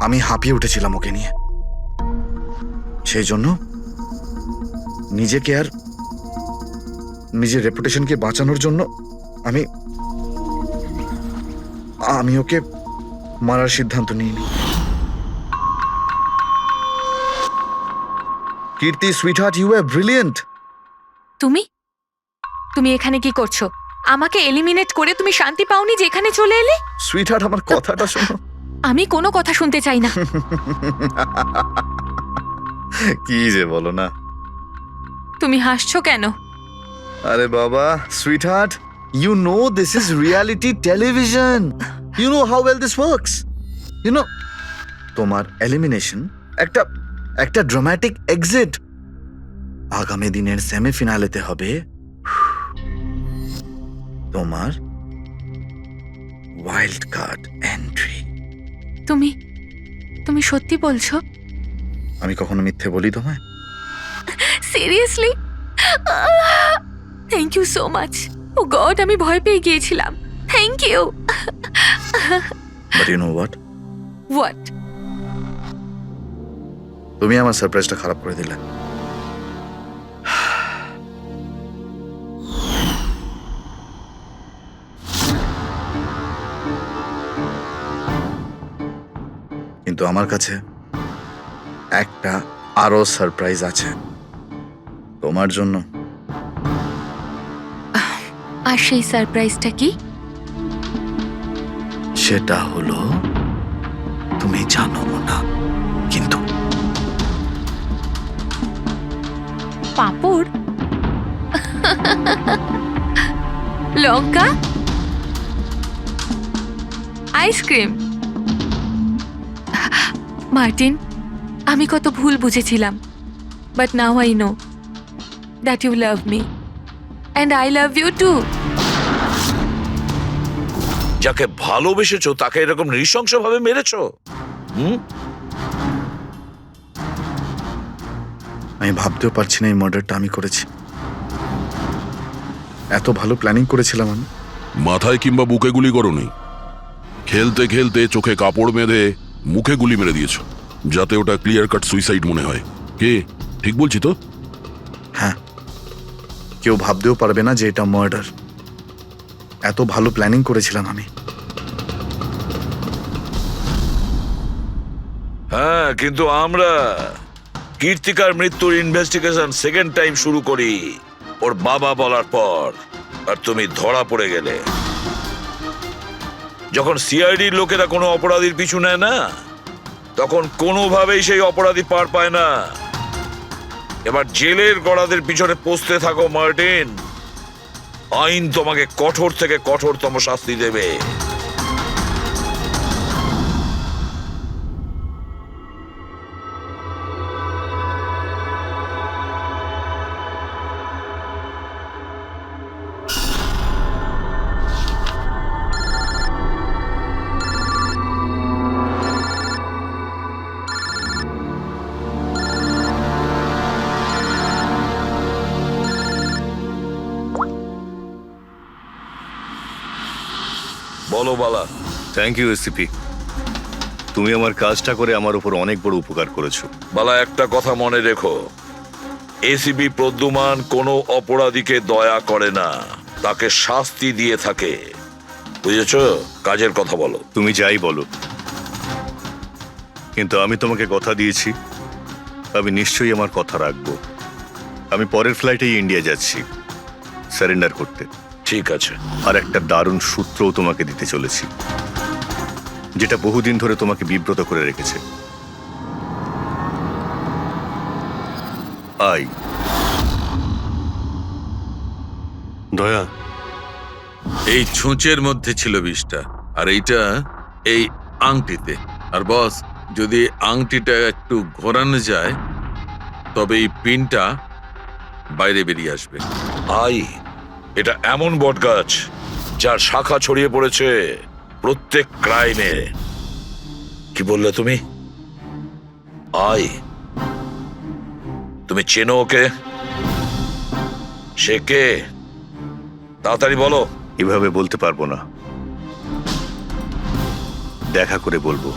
আমি হাঁপিয়ে উঠেছিলাম ওকে নিয়ে, সেই জন্য নিজেকে আর নিজের রেপুটেশনকে বাঁচানোর জন্য আমি ওকে মারার সিদ্ধান্ত নিইনি। কীর্তি সুইটহার্ট, ইউ আর ব্রিলিয়েন্ট। তুমি এখানে কি করছো? আমাকে এলিমিনেট করে তুমি শান্তি পাওনি যে এখানে চলে এলে? সুইটহার্ট, আমার কথাটা শোনো। আমি কোনো কথা শুনতে চাই না। কি যে বলো না। তুমি হাসছো কেন? আরে বাবা, sweetheart, you know this is reality television. You know how well this works. You know, তোমার এলিমিনেশন একটা ড্রামাটিক এক্সিট। আগামী দিনের সেমিফিনালেতে হবে তোমার ওয়াইল্ড কার্ড এন্ট্রি। তুমি সত্যি বলছো? আমি কখনো মিথ্যে বলি তোমায়? Seriously? Thank you so much. Oh God, আমি ভয় পেয়ে গিয়েছিলাম। Thank you. But you know what? What? তুমি আমার সারপ্রাইজটা খারাপ করে দিলে। কিন্তু আমার কাছে একটা আরো সারপ্রাইজ আছে তোমার জন্য। আর সেই সারপ্রাইজটা কি? সেটা হলো তুমি জানো না, কিন্তু পাঁপড়, লঙ্কা, আইসক্রিম। মার্টিন, আমি কত ভুল বুঝেছিলাম, but now I know that you love me and I love you too. যাকে ভালোবেসেছো তাকে এরকম নৃশংসভাবে মেরেছো? আমি ভাবতেও পারছি না এই মার্ডারটা আমি করেছি। এত ভালো প্ল্যানিং করেছিলাম আমি। মাথায় কিংবা বুকে গুলি করোনি, খেলতে খেলতে চোখে কাপড় বেঁধে মুখে গুলি মেরে দিয়েছো, যাতে ওটা ক্লিয়ার কাট সুইসাইড মনে হয়। কে ঠিক বলছি তো? হ্যাঁ, কেউ ভাবতেও পারবে না যে এটা মার্ডার। এত ভালো প্ল্যানিং করেছিলাম আমি। হ্যাঁ, কিন্তু আমরা কীর্তিকার মৃত্যুর ইনভেস্টিগেশন সেকেন্ড টাইম শুরু করি ওর বাবা বলার পর, আর তুমি ধরা পড়ে গেলে। যখন সিআইডির লোকেরা কোনো অপরাধীর পিছু নেয় না, তখন কোনোভাবেই সেই অপরাধী পার পায় না। এবার জেলের গড়াদের পিছনে পৌঁছতে থাকো মার্টিন। আইন তোমাকে কঠোর থেকে কঠোরতম শাস্তি দেবে। বলো বালা। থ্যাংক ইউ এসিপি, তুমি আমার কাজটা করে আমার উপর অনেক বড় উপকার করেছো। বালা, একটা কথা মনে রেখো, এসিবি প্রদ্যুমান কোনো অপরাধীকে দয়া করে না, তাকে শাস্তি দিয়ে থাকে, বুঝেছ? কাজের কথা বলো। তুমি যাই বলো, কিন্তু আমি তোমাকে কথা দিয়েছি, আমি নিশ্চয়ই আমার কথা রাখবো। আমি পরের ফ্লাইটেই ইন্ডিয়া যাচ্ছি সারেন্ডার করতে। ঠিক আছে। আর একটা দারুণ সূত্রও তোমাকে দিতে চলেছি, যেটা বহুদিন ধরে তোমাকে বিব্রত করে রেখেছে। আই দয়া, এই ছুঁচের মধ্যে ছিল বিষটা, আর এইটা এই আংটিতে। আর বস, যদি আংটিটা একটু ঘোরানো যায় তবে এই পিনটা বাইরে বেরিয়ে আসবে। আই, এটা এমন বটগাছ যার শাখা ছড়িয়ে পড়েছে প্রত্যেক ক্রাইমে। কি বললে তুমি? আই, তুমি চেনো ওকে? সে কে? তাড়াতাড়ি বলো। এভাবে বলতে পারবো না, দেখা করে বলবো।